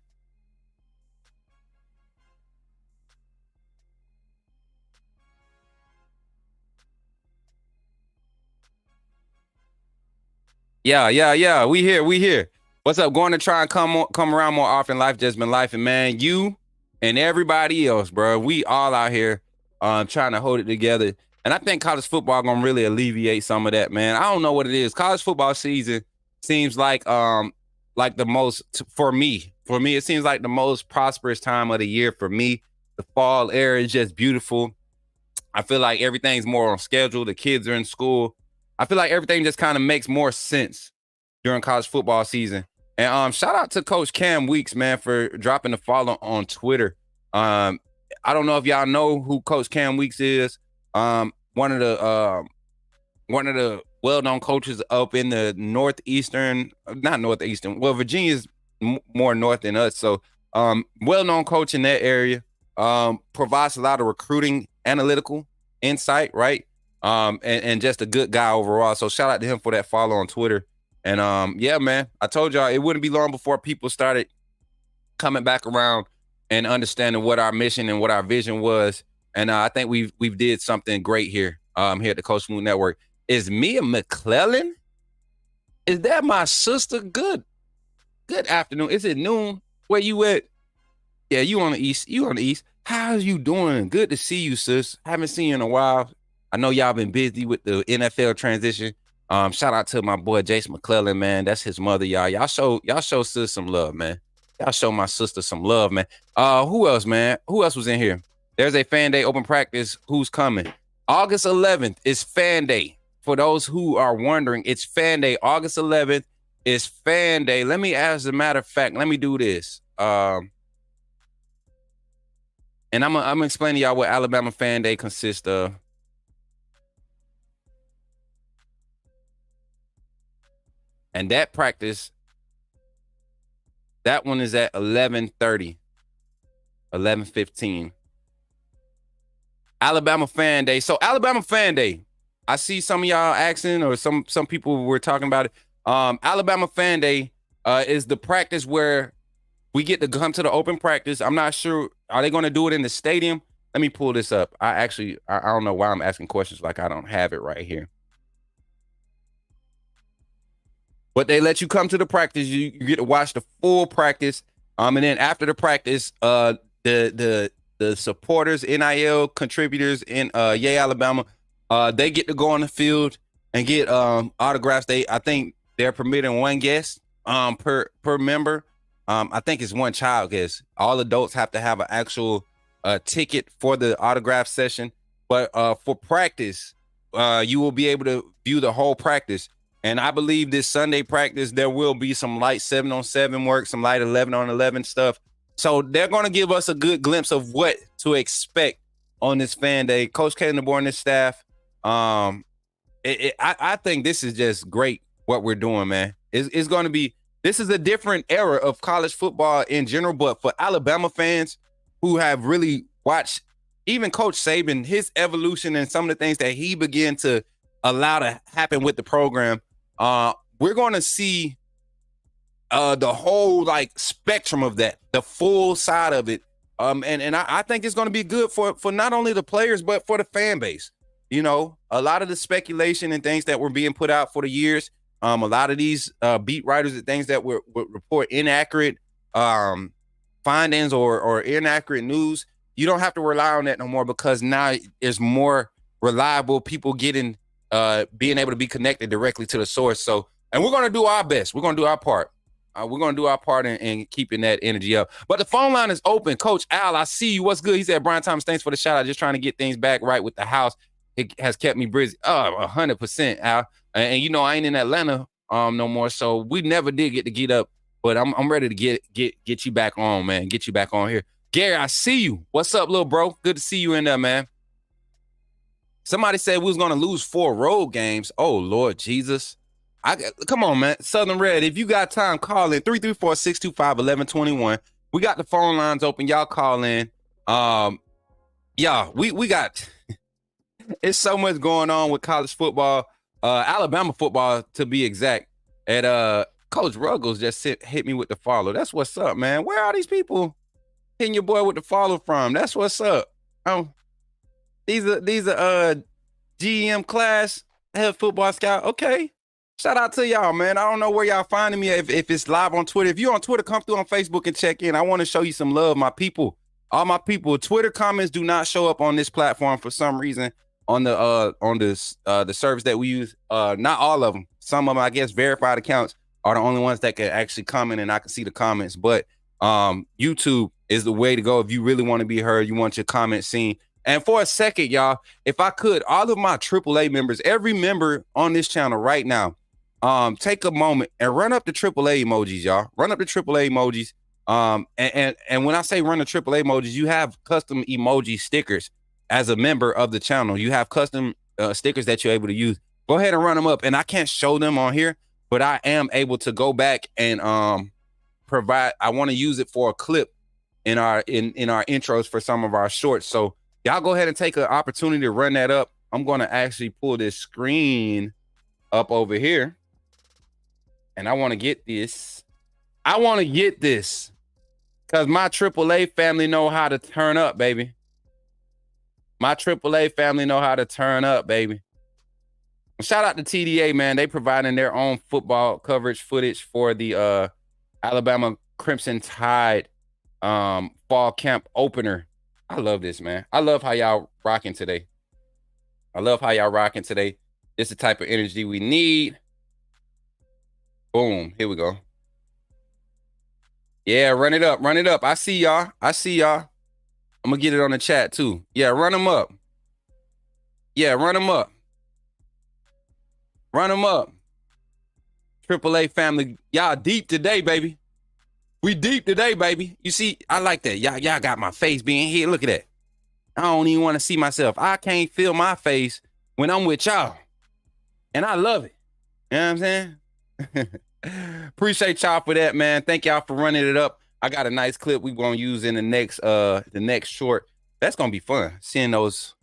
Yeah. We here. What's up? Going to try and come around more often. Life just been life, and man, you and everybody else, bro. We all out here trying to hold it together. And I think college football gonna really alleviate some of that, man. I don't know what it is. College football season seems like the most for me. For me, it seems like the most prosperous time of the year for me. The fall era is just beautiful. I feel like everything's more on schedule. The kids are in school. I feel like everything just kind of makes more sense during college football season. And shout out to Coach Cam Weeks, man, for dropping the follow on Twitter. I don't know if y'all know who Coach Cam Weeks is. One of the well-known coaches up in the not northeastern. Well, Virginia's more north than us, so well-known coach in that area. Provides a lot of recruiting, analytical insight, right? And just a good guy overall. So shout out to him for that follow on Twitter. And yeah, man, I told y'all it wouldn't be long before people started coming back around and understanding what our mission and what our vision was. And I think we've did something great here at the Coach Smook Network. Is Mia McClellan? Is that my sister? Good afternoon. Is it noon? Where you at? Yeah, you on the east. How's you doing? Good to see you, sis. Haven't seen you in a while. I know y'all been busy with the NFL transition. Shout out to my boy Jason McClellan, man. That's his mother, y'all. Y'all show sis some love, man. Y'all show my sister some love, man. Who else, man? Who else was in here? There's a fan day open practice. Who's coming? August 11th is fan day. For those who are wondering, it's fan day. August 11th is fan day. Let me, as a matter of fact, let me do this. And I'm gonna explain to y'all what Alabama fan day consists of. And that practice, that one is at 11:30, 11:15. Alabama Fan Day. So Alabama Fan Day, I see some of y'all asking, or some people were talking about it. Alabama Fan Day is the practice where we get to come to the open practice. I'm not sure. Are they going to do it in the stadium? Let me pull this up. I don't know why I'm asking questions like I don't have it right here. But they let you come to the practice. You get to watch the full practice. And then after the practice, the supporters, NIL contributors in Yay Alabama, they get to go on the field and get autographs. I think they're permitting one guest per member. I think it's one child guest. All adults have to have an actual ticket for the autograph session. But for practice, you will be able to view the whole practice. And I believe this Sunday practice, there will be some light 7-on-7 work, some light 11-on-11 stuff. So they're going to give us a good glimpse of what to expect on this fan day. Coach Kalen Deboer and his staff, I think this is just great what we're doing, man. It's going to be, this is a different era of college football in general, but for Alabama fans who have really watched even Coach Saban, his evolution and some of the things that he began to allow to happen with the program, we're going to see the whole like spectrum of that, the full side of it. And I think it's going to be good for not only the players, but for the fan base. You know, a lot of the speculation and things that were being put out for the years, a lot of these beat writers and things that would report inaccurate findings or inaccurate news, you don't have to rely on that no more, because now there's more reliable people being able to be connected directly to the source. So, and we're going to do our best. We're going to do our part. We're going to do our part in keeping that energy up. But the phone line is open. Coach Al, I see you. What's good? He said, Brian Thomas, thanks for the shout out. Just trying to get things back right with the house. It has kept me busy. 100%, Al. And you know, I ain't in Atlanta no more, so we never did get up. But I'm ready to get you back on, man. Get you back on here. Gary, I see you. What's up, little bro? Good to see you in there, man. Somebody said we was going to lose 4 road games. Oh, Lord Jesus. Come on, man. Southern Red, if you got time, call in 334-625-1121. We got the phone lines open. Y'all call in. We got it's so much going on with college football, Alabama football to be exact. And Coach Ruggles just hit me with the follow. That's what's up, man. Where are these people hitting your boy with the follow from? That's what's up. These are GM class head football scout. Okay. Shout out to y'all, man. I don't know where y'all finding me, if it's live on Twitter. If you're on Twitter, come through on Facebook and check in. I want to show you some love, my people. All my people. Twitter comments do not show up on this platform for some reason on the service that we use. Not all of them. Some of them, I guess, verified accounts are the only ones that can actually comment and I can see the comments. But YouTube is the way to go if you really want to be heard. You want your comments seen. And for a second, y'all, if I could, all of my AAA members, every member on this channel right now, take a moment and run up the AAA emojis, y'all. Run up the AAA emojis. And when I say run the AAA emojis, you have custom emoji stickers as a member of the channel. You have custom stickers that you're able to use. Go ahead and run them up. And I can't show them on here, but I am able to go back and provide. I want to use it for a clip in our intros for some of our shorts. So y'all go ahead and take an opportunity to run that up. I'm going to actually pull this screen up over here. And I want to get this. I want to get this because my AAA family know how to turn up, baby. My AAA family know how to turn up, baby. Shout out to TDA, man. They providing their own football coverage footage for the Alabama Crimson Tide fall camp opener. I love this, man. I love how y'all rocking today. This is the type of energy we need. Boom. Here we go. Yeah, run it up. I see y'all. I'm going to get it on the chat too. Yeah, run them up. AAA family. Y'all deep today, baby. We deep today, baby. You see, I like that. Y'all got my face being here. Look at that. I don't even want to see myself. I can't feel my face when I'm with y'all. And I love it. You know what I'm saying? Appreciate y'all for that, man. Thank y'all for running it up. I got a nice clip we're gonna use in the next short. That's gonna be fun. Seeing those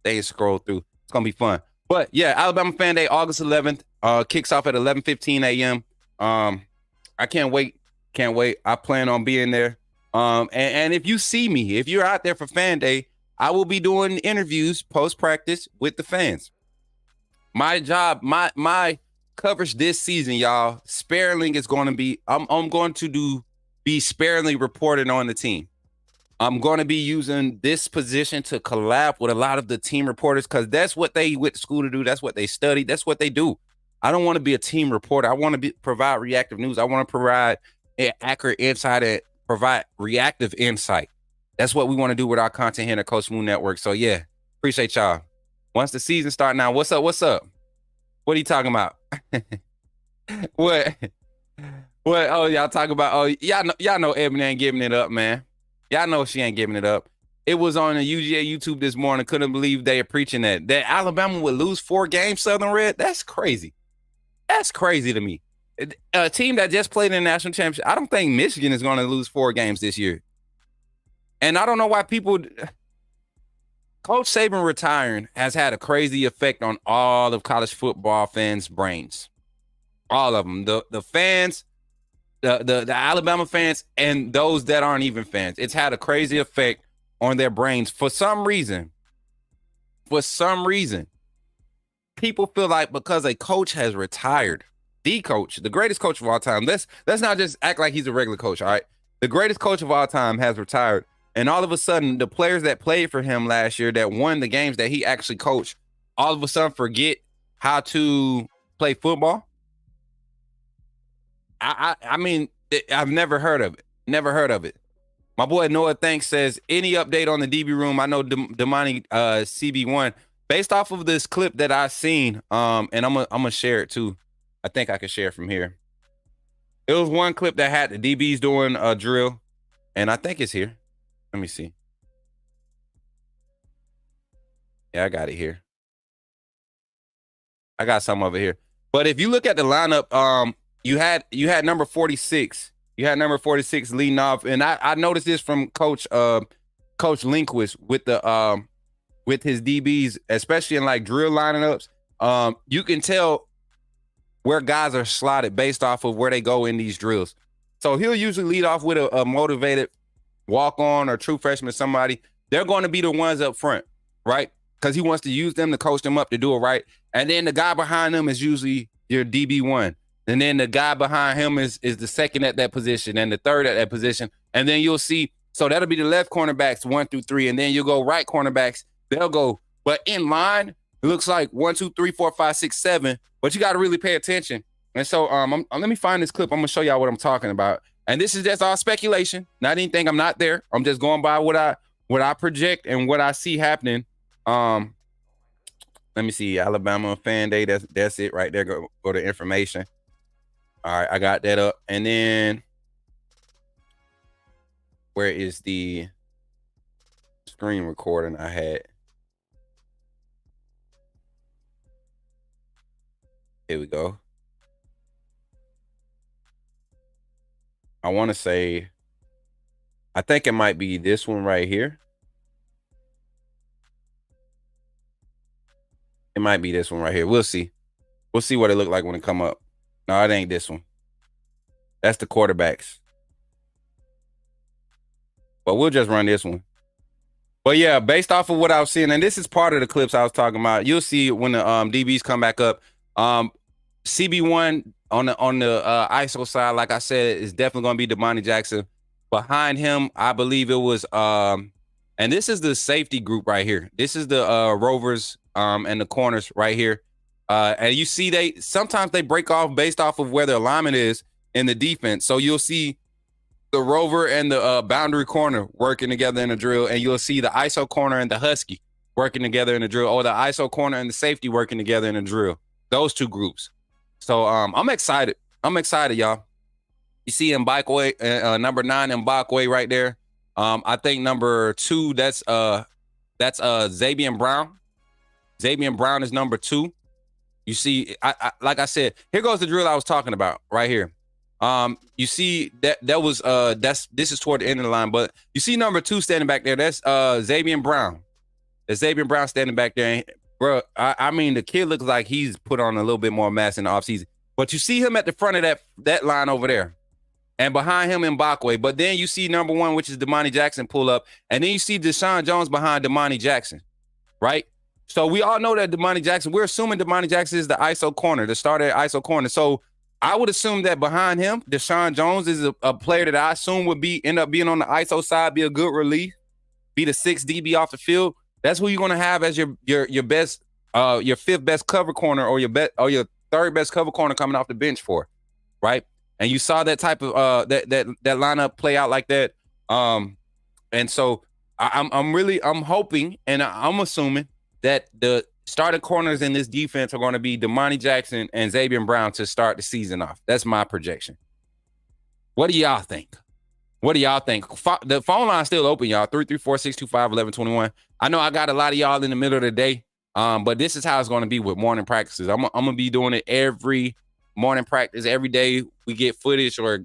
things scroll through. It's gonna be fun. But yeah, Alabama Fan Day, August 11th, kicks off at 11:15 a.m. I can't wait. Can't wait. I plan on being there. And if you see me, if you're out there for Fan Day, I will be doing interviews post-practice with the fans. My job, my coverage this season, y'all, sparingly is going to be, I'm going to be sparingly reported on the team. I'm going to be using this position to collab with a lot of the team reporters because that's what they went to school to do. That's what they study. That's what they do. I don't want to be a team reporter. I want to provide reactive news. I want to provide accurate insight and provide reactive insight. That's what we want to do with our content here at Coach Smook Network. So yeah, appreciate y'all. Once the season starts now, what's up? What's up? What are you talking about? What? What? Oh, y'all talking about? Oh, y'all know Ebony ain't giving it up, man. Y'all know she ain't giving it up. It was on the UGA YouTube this morning. Couldn't believe they are preaching that Alabama would lose 4 games. Southern Red. That's crazy. That's crazy to me. A team that just played in the national championship. I don't think Michigan is going to lose 4 games this year. And I don't know why people. Coach Saban retiring has had a crazy effect on all of college football fans' brains. All of them. The fans, the Alabama fans, and those that aren't even fans. It's had a crazy effect on their brains. For some reason, people feel like because a coach has retired, the coach, the greatest coach of all time, let's not just act like he's a regular coach, all right? The greatest coach of all time has retired. And all of a sudden, the players that played for him last year that won the games that he actually coached, all of a sudden forget how to play football. I mean, I've never heard of it. Never heard of it. My boy Noah Thanks says, any update on the DB room? I know Damani CB1. Based off of this clip that I've seen, and I'm gonna share it too. I think I can share it from here. It was one clip that had the DBs doing a drill, and I think it's here. Let me see. Yeah, I got it here. I got some over here. But if you look at the lineup, you had number 46. You had number 46 leading off, and I noticed this from Coach Lindquist with the with his DBs, especially in like drill lineups. You can tell where guys are slotted based off of where they go in these drills. So he'll usually lead off with a motivated walk-on or true freshman, somebody. They're going to be the ones up front, right? Because he wants to use them to coach them up to do it right. And then the guy behind them is usually your DB1. And then the guy behind him is the second at that position and the third at that position. And then you'll see, so that'll be the left cornerbacks 1 through 3. And then you'll go right cornerbacks. They'll go, but in line, it looks like 1, 2, 3, 4, 5, 6, 7. But you got to really pay attention. And so let me find this clip. I'm going to show y'all what I'm talking about. And this is just all speculation, not anything. I'm not there. I'm just going by what I project and what I see happening. Let me see. Alabama Fan Day. That's it right there. Go to information. All right, I got that up. And then where is the screen recording I had? Here we go. I want to say, I think it might be this one right here. It might be this one right here. We'll see. We'll see what it look like when it come up. No, it ain't this one. That's the quarterbacks. But we'll just run this one. But yeah, based off of what I was seeing, and this is part of the clips I was talking about. You'll see when the DBs come back up. CB1 on the ISO side, like I said, is definitely going to be Damani Jackson. Behind him, I believe it was, and this is the safety group right here. This is the Rovers and the corners right here. And you see sometimes they break off based off of where the alignment is in the defense. So you'll see the Rover and the boundary corner working together in a drill, and you'll see the ISO corner and the Husky working together in a drill, or the ISO corner and the safety working together in a drill. Those two groups. So I'm excited. I'm excited, y'all. You see Mbakwe, number 9 Mbakwe right there. I think number 2, that's Xavier Brown. Xavier Brown is number 2. You see, like I said, here goes the drill I was talking about right here. You see this is toward the end of the line, but you see number 2 standing back there. That's Xavier Brown. That's Xavier Brown standing back there. bro. I mean, the kid looks like he's put on a little bit more mass in the offseason. But you see him at the front of that line over there. And behind him Mbakwe. But then you see number one, which is Damani Jackson, pull up. And then you see Deshaun Jones behind Damani Jackson, right? So we all know that Damani Jackson, we're assuming Damani Jackson is the ISO corner, the starter at ISO corner. So I would assume that behind him, Deshaun Jones is a player that I assume would end up being on the ISO side, be a good relief, be the 6 DB off the field. That's who you're going to have as your best, your fifth best cover corner or your third best cover corner coming off the bench for, right? And you saw that type of that lineup play out like that. And so I'm hoping and I'm assuming that the starting corners in this defense are going to be Damani Jackson and Xavier Brown to start the season off. That's my projection. What do y'all think? What do y'all think? The phone line's still open, y'all. 334-625-1121. I know I got a lot of y'all in the middle of the day, but this is how it's going to be with morning practices. I'm going to be doing it every morning practice. Every day we get footage or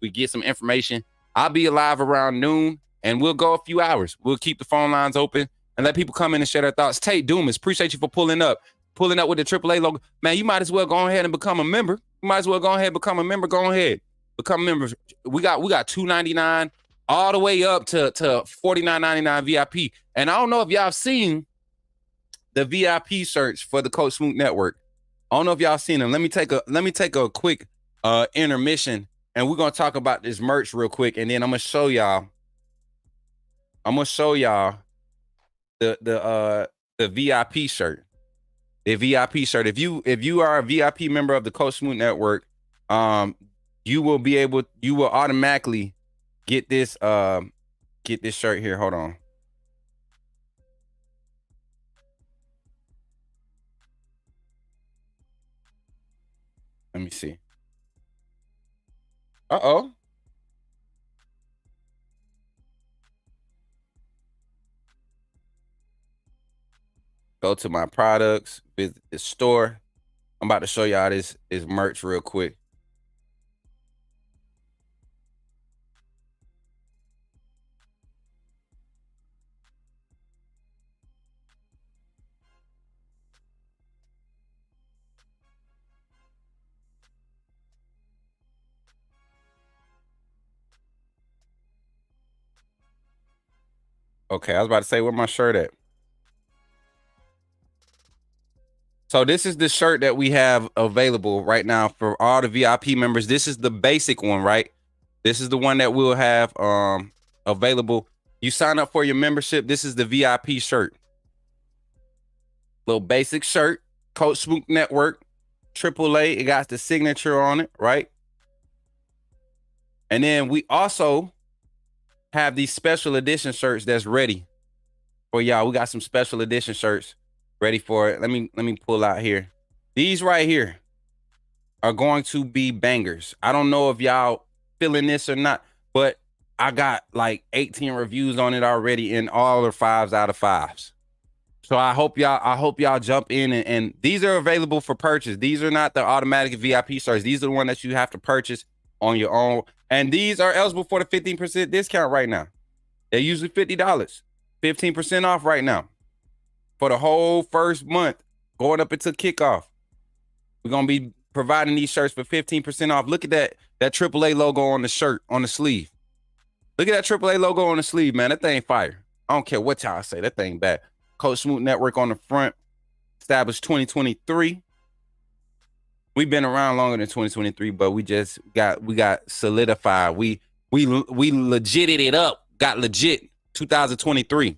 we get some information. I'll be alive around noon, and we'll go a few hours. We'll keep the phone lines open and let people come in and share their thoughts. Tate Dumas, appreciate you for pulling up with the AAA logo. Man, you might as well go ahead and become a member. You might as well go ahead and become a member. Go ahead. Become members. We got $2.99 all the way up to $49.99 VIP. And I don't know if y'all seen the VIP search for the Coach Smook Network. I don't know if y'all seen them. Let me take a quick intermission, and we're gonna talk about this merch real quick, and then I'm gonna show y'all the VIP shirt. The VIP shirt. If you are a VIP member of the Coach Smook Network, you will automatically get this shirt here. Hold on. Let me see. Uh-oh. Go to my products, visit the store. I'm about to show y'all this merch real quick. Okay, I was about to say, where my shirt at? So this is the shirt that we have available right now for all the VIP members. This is the basic one, right? This is the one that we'll have available. You sign up for your membership. This is the VIP shirt. Little basic shirt, Coach Smook Network, AAA. It got the signature on it, right? And then we also have these special edition shirts that's ready for y'all. We got some special edition shirts ready for it. Let me pull out here. These right here are going to be bangers. I don't know if y'all feeling this or not, but I got like 18 reviews on it already in all the 5s out of 5s. So I hope y'all jump in and these are available for purchase. These are not the automatic VIP shirts. These are the ones that you have to purchase on your own. And these are eligible for the 15% discount right now. They're usually $50, 15% off right now for the whole first month going up into kickoff. We're going to be providing these shirts for 15% off. Look at that AAA logo on the shirt, on the sleeve. Look at that AAA logo on the sleeve, man. That thing fire. I don't care what y'all say. That thing bad. Coach Smook Network on the front, established 2023. We've been around longer than 2023, but we got solidified. We legited it up, got legit 2023.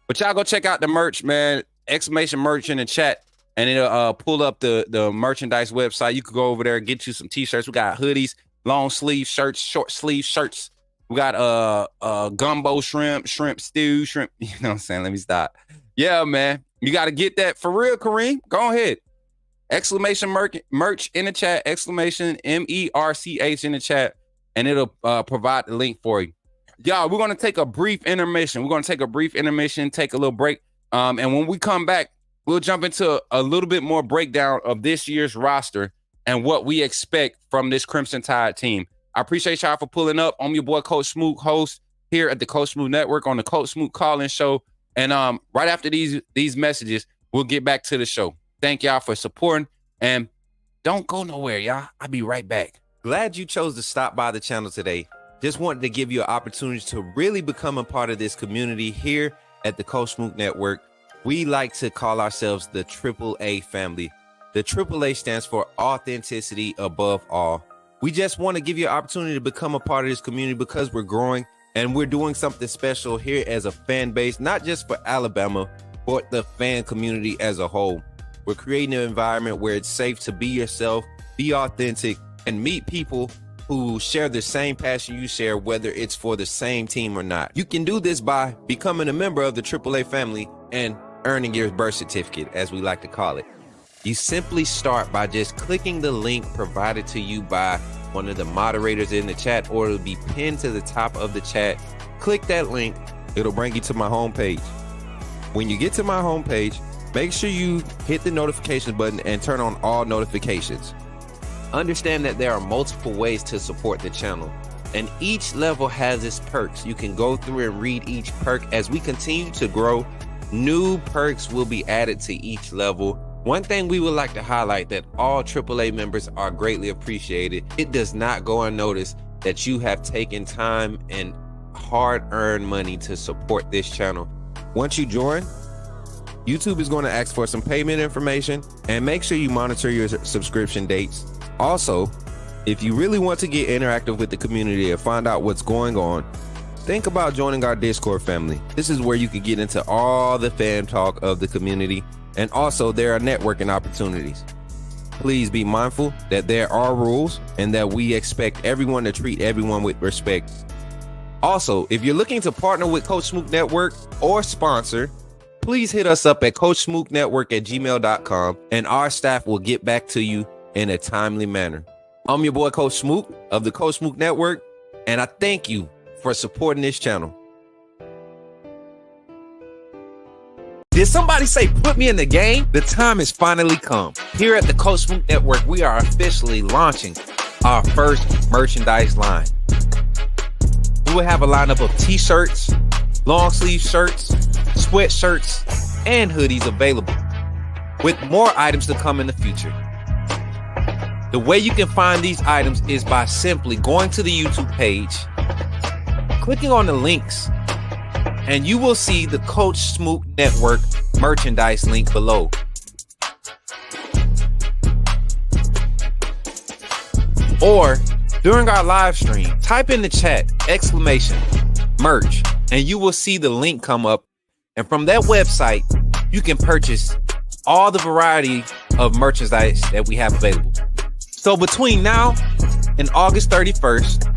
But y'all go check out the merch, man. Exclamation merch in the chat, and it'll pull up the merchandise website. You could go over there and get you some t-shirts. We got hoodies, long sleeve shirts, short sleeve shirts. We got gumbo shrimp stew, shrimp. You know what I'm saying? Let me stop. Yeah, man. You got to get that for real, Kareem. Go ahead. Exclamation merch in the chat. Exclamation MERCH in the chat. And it'll provide the link for you. Y'all, we're going to take a brief intermission. Take a little break. And when we come back, we'll jump into a little bit more breakdown of this year's roster and what we expect from this Crimson Tide team. I appreciate y'all for pulling up. I'm your boy, Coach Smook, host here at the Coach Smook Network on the Coach Smook Call-In Show. And right after these messages, we'll get back to the show. Thank y'all for supporting, and don't go nowhere, y'all. I'll be right back. Glad you chose to stop by the channel today. Just wanted to give you an opportunity to really become a part of this community here at the Coach Smook Network. We like to call ourselves the AAA family. The AAA stands for authenticity above all. We just want to give you an opportunity to become a part of this community because we're growing and we're doing something special here as a fan base, not just for Alabama, but the fan community as a whole. We're creating an environment where it's safe to be yourself, be authentic, and meet people who share the same passion you share, whether it's for the same team or not. You can do this by becoming a member of the AAA family and earning your birth certificate, as we like to call it. You simply start by just clicking the link provided to you by one of the moderators in the chat, or it'll be pinned to the top of the chat. Click that link, it'll bring you to my homepage. When you get to my homepage, make sure you hit the notification button and turn on all notifications. Understand that there are multiple ways to support the channel, and each level has its perks. You can go through and read each perk. As we continue to grow, new perks will be added to each level. One thing we would like to highlight that all AAA members are greatly appreciated. It does not go unnoticed that you have taken time and hard-earned money to support this channel. Once you join, YouTube is going to ask for some payment information, and make sure you monitor your subscription dates. Also, if you really want to get interactive with the community and find out what's going on, think about joining our Discord family. This is where you can get into all the fan talk of the community, and also there are networking opportunities. Please be mindful that there are rules and that we expect everyone to treat everyone with respect. Also, if you're looking to partner with Coach Smook Network or sponsor, please hit us up at coachsmooknetwork@gmail.com, and our staff will get back to you in a timely manner. I'm your boy, Coach Smook of the Coach Smook Network, and I thank you for supporting this channel. Did somebody say put me in the game? The time has finally come. Here at the Coach Smook Network, we are officially launching our first merchandise line. We will have a lineup of t-shirts, long sleeve shirts, sweatshirts, and hoodies available, with more items to come in the future. The way you can find these items is by simply going to the YouTube page, clicking on the links, and you will see the Coach Smook Network merchandise link below. Or during our live stream, type in the chat !merch, and you will see the link come up. And from that website, you can purchase all the variety of merchandise that we have available. So between now and August 31st,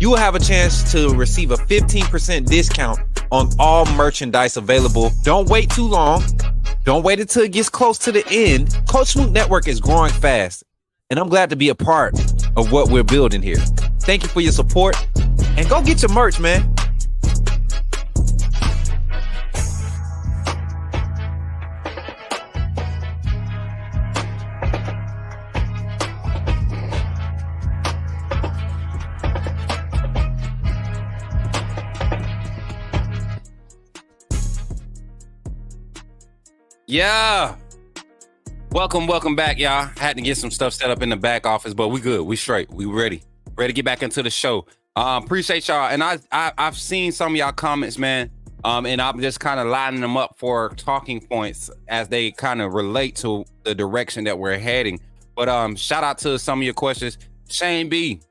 you will have a chance to receive a 15% discount on all merchandise available. Don't wait too long. Don't wait until it gets close to the end. Coach Smook Network is growing fast, and I'm glad to be a part of what we're building here. Thank you for your support, and go get your merch, man. Yeah. Welcome back, y'all. Had to get some stuff set up in the back office, but we good. We straight. We ready to get back into the show. Appreciate y'all. And I've seen some of y'all comments, man. And I'm just kind of lining them up for talking points as they kind of relate to the direction that we're heading. But shout out to some of your questions. Shane B,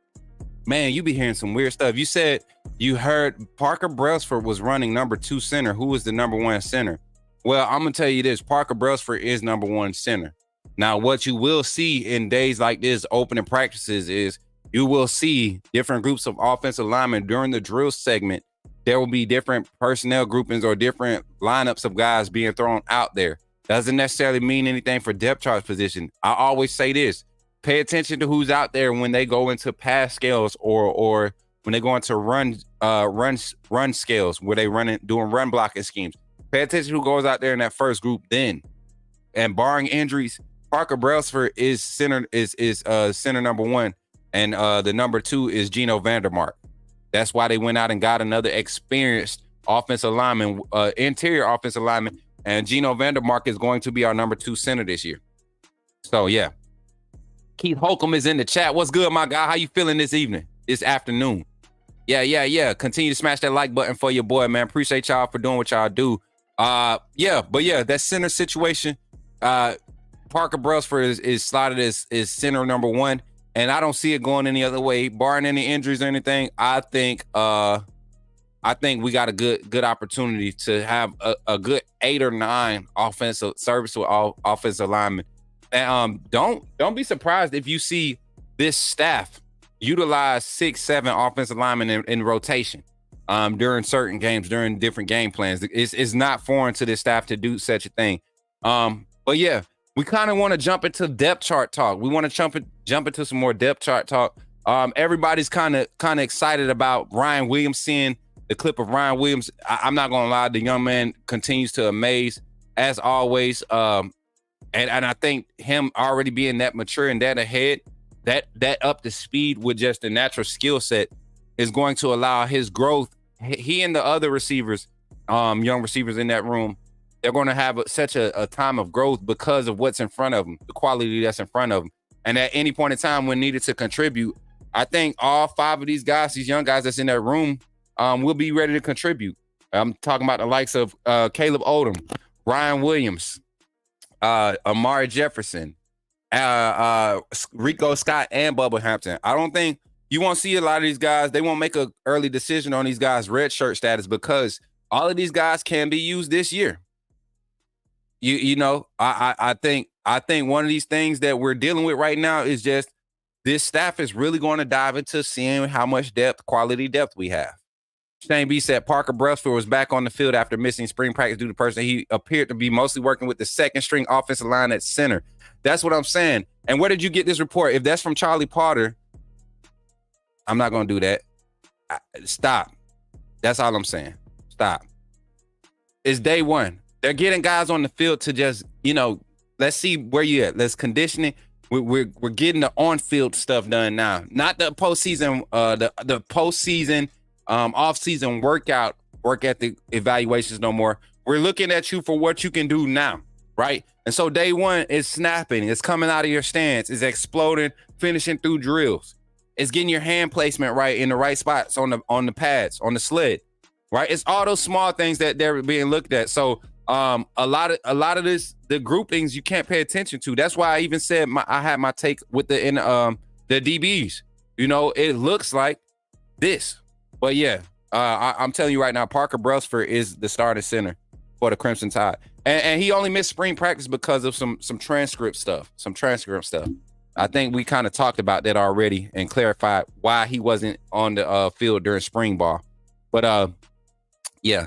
man, you be hearing some weird stuff. You said you heard Parker Brailsford was running number 2 center. Who was the number 1 center? Well, I'm going to tell you this. Parker Brailsford is number 1 center. Now, what you will see in days like this, opening practices, is you will see different groups of offensive linemen during the drill segment. There will be different personnel groupings or different lineups of guys being thrown out there. Doesn't necessarily mean anything for depth chart position. I always say this. Pay attention to who's out there when they go into pass scales or when they go into run scales where they doing run blocking schemes. Pay attention who goes out there in that first group then. And barring injuries, Parker Brailsford is center number 1, and the number 2 is Geno Vandermark. That's why they went out and got another experienced offensive lineman, interior offensive lineman, And Geno Vandermark is going to be our number 2 center this year. So, yeah. Keith Holcomb is in the chat. What's good, my guy? How you feeling this evening, this afternoon? Yeah. Continue to smash that like button for your boy, man. Appreciate y'all for doing what y'all do. That center situation, Parker Brailsford is slotted as center number 1, and I don't see it going any other way, barring any injuries or anything. I think we got a good opportunity to have a good 8 or 9 offensive service with all offensive linemen. And don't be surprised if you see this staff utilize 6-7 offensive linemen in rotation during certain games, during different game plans. It's not foreign to this staff to do such a thing. But yeah, we kind of want to jump into depth chart talk. We want to jump into some more depth chart talk. Everybody's kind of excited about Ryan Williams, seeing the clip of Ryan Williams. I'm not gonna lie, the young man continues to amaze as always. And I think him already being that mature and that ahead, that up to speed with just the natural skill set is going to allow his growth. He and the other receivers, young receivers in that room, they're going to have such a time of growth because of what's in front of them, the quality that's in front of them. And at any point in time when needed to contribute, I think all 5 of these guys, these young guys that's in that room, will be ready to contribute. I'm talking about the likes of Caleb Odom, Ryan Williams, Amari Jefferson, Rico Scott, and Bubba Hampton. I don't think you won't see a lot of these guys. They won't make an early decision on these guys' red shirt status because all of these guys can be used this year. I think one of these things that we're dealing with right now is just this staff is really going to dive into seeing how much quality depth we have. Shane B said Parker Brailsford was back on the field after missing spring practice due to person. He appeared to be mostly working with the second string offensive line at center. That's what I'm saying. And where did you get this report? If that's from Charlie Potter, I'm not going to do that. Stop. That's all I'm saying. Stop. It's day 1. They're getting guys on the field to just, let's see where you at. Let's conditioning. We're getting the on-field stuff done now. Not the postseason, the postseason, off-season work ethic evaluations no more. We're looking at you for what you can do now, right? And so day 1 is snapping. It's coming out of your stance. It's exploding, finishing through drills. It's getting your hand placement right in the right spots on the pads, on the sled, right? It's all those small things that they're being looked at. So a lot of this, the groupings you can't pay attention to. That's why I even said I had my take with the DBs. It looks like this. But yeah, I'm telling you right now, Parker Brailsford is the starting center for the Crimson Tide. And he only missed spring practice because of some transcript stuff. I think we kind of talked about that already and clarified why he wasn't on the field during spring ball. But yeah,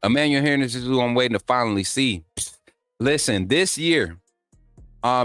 Emmanuel Henderson is who I'm waiting to finally see. Listen, this year,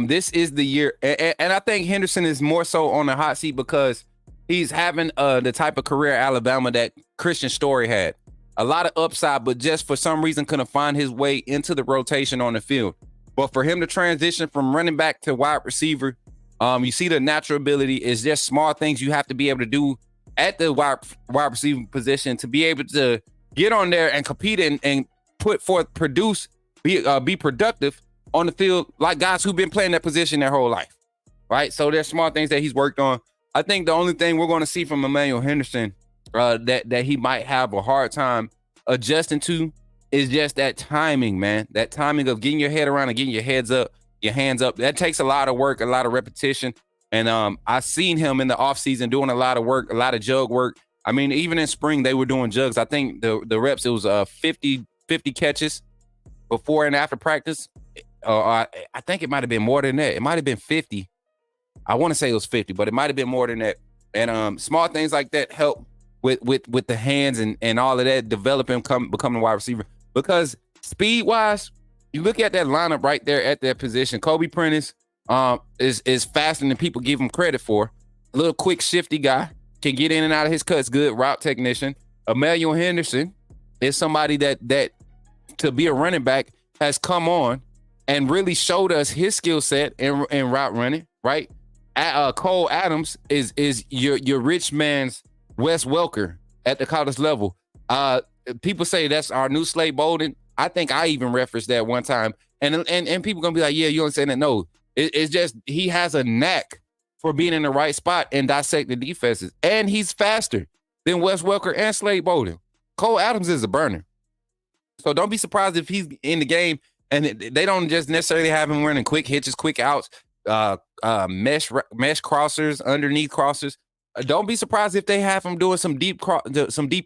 this is the year. And I think Henderson is more so on the hot seat because he's having the type of career at Alabama that Christian Story had. A lot of upside, but just for some reason couldn't find his way into the rotation on the field. But for him to transition from running back to wide receiver, you see the natural ability is just small things you have to be able to do at the wide receiver position to be able to get on there and compete and put forth, be productive on the field like guys who've been playing that position their whole life, right? So there's small things that he's worked on. I think the only thing we're going to see from Emmanuel Henderson that he might have a hard time adjusting to is just that timing, man. That timing of getting your head around and getting your hands up. That takes a lot of work, a lot of repetition. And I've seen him in the offseason doing a lot of work, a lot of jug work. I mean, even in spring, they were doing jugs. I think the reps, it was 50 catches before and after practice. I think it might have been more than that. It might have been 50. I want to say it was 50, but it might have been more than that. And small things like that help with the hands and all of that, develop him, becoming a wide receiver. Because speed-wise, you look at that lineup right there at that position. Kobe Prentice is faster than people give him credit for. A little quick, shifty guy. Can get in and out of his cuts, good route technician. Emmanuel Henderson is somebody that to be a running back has come on and really showed us his skill set in route running, right? Cole Adams is your rich man's Wes Welker at the college level. People say that's our new Slade Bolden. I think I even referenced that one time. And people gonna be like, yeah, you don't say that. No, it's just he has a knack for being in the right spot and dissecting defenses. And he's faster than Wes Welker and Slade Bolden. Cole Adams is a burner. So don't be surprised if he's in the game and they don't just necessarily have him running quick hitches, quick outs, mesh crossers, underneath crossers. Don't be surprised if they have him doing some deep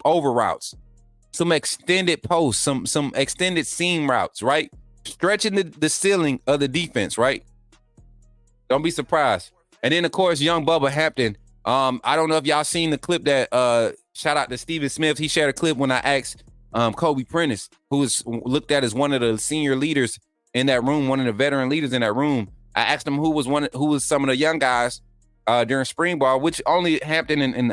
over routes, some extended posts, some extended seam routes, right? Stretching the ceiling of the defense, right? Don't be surprised. And then, of course, young Bubba Hampton. I don't know if y'all seen the clip that shout out to Steven Smith. He shared a clip when I asked Kobe Prentice, who was looked at as one of the senior leaders in that room, one of the veteran leaders in that room. I asked him who was some of the young guys during spring ball, which only Hampton and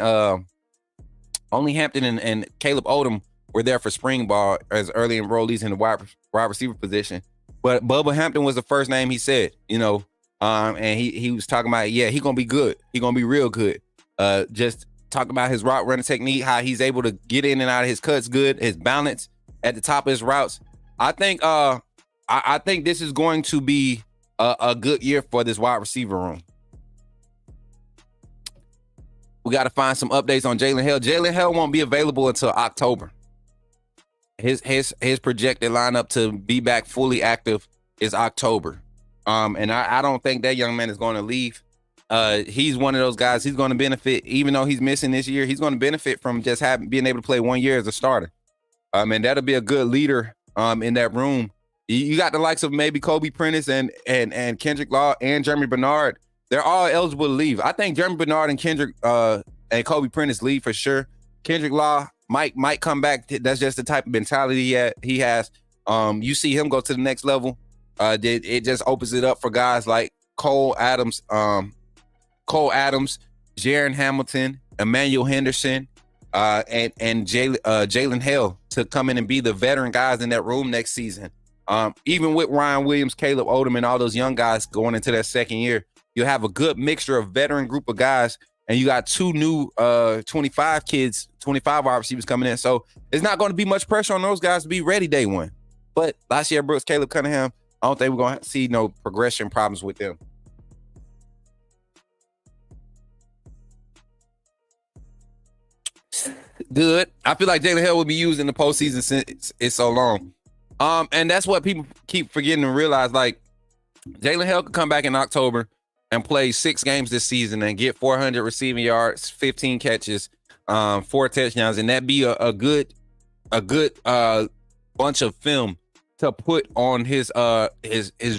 Caleb Odom were there for spring ball as early enrollees in the wide receiver position. But Bubba Hampton was the first name he said, and he was talking about, yeah, he gonna be good. He gonna be real good. Just talk about his route running technique, how he's able to get in and out of his cuts good, his balance at the top of his routes. I think I think this is going to be a good year for this wide receiver room. We got to find some updates on Jalen Hill. Jalen Hill won't be available until October. His projected lineup to be back fully active is October. And I don't think that young man is going to leave. He's one of those guys. He's going to benefit, even though he's missing this year. He's going to benefit from just being able to play 1 year as a starter. And that'll be a good leader in that room. You got the likes of maybe Kobe Prentice and Kendrick Law and Jeremy Bernard. They're all eligible to leave. I think Jeremy Bernard and Kendrick and Kobe Prentice leave for sure. Kendrick Law might come back. That's just the type of mentality he has. You see him go to the next level. It just opens it up for guys like Cole Adams, Jaron Hamilton, Emmanuel Henderson, and Jalen Hill to come in and be the veteran guys in that room next season. Even with Ryan Williams, Caleb Odom, and all those young guys going into their second year, you'll have a good mixture of veteran group of guys, and you got two new 25 wide receivers coming in. So it's not going to be much pressure on those guys to be ready day one. But last year, Brooks, Caleb Cunningham, I don't think we're going to see no progression problems with them. Good. I feel like Jalen Hill will be used in the postseason since it's so long. And that's what people keep forgetting to realize. Like, Jalen Hill could come back in October and play 6 games this season and get 400 receiving yards, 15 catches, 4 touchdowns, and that'd be a good bunch of film to put on his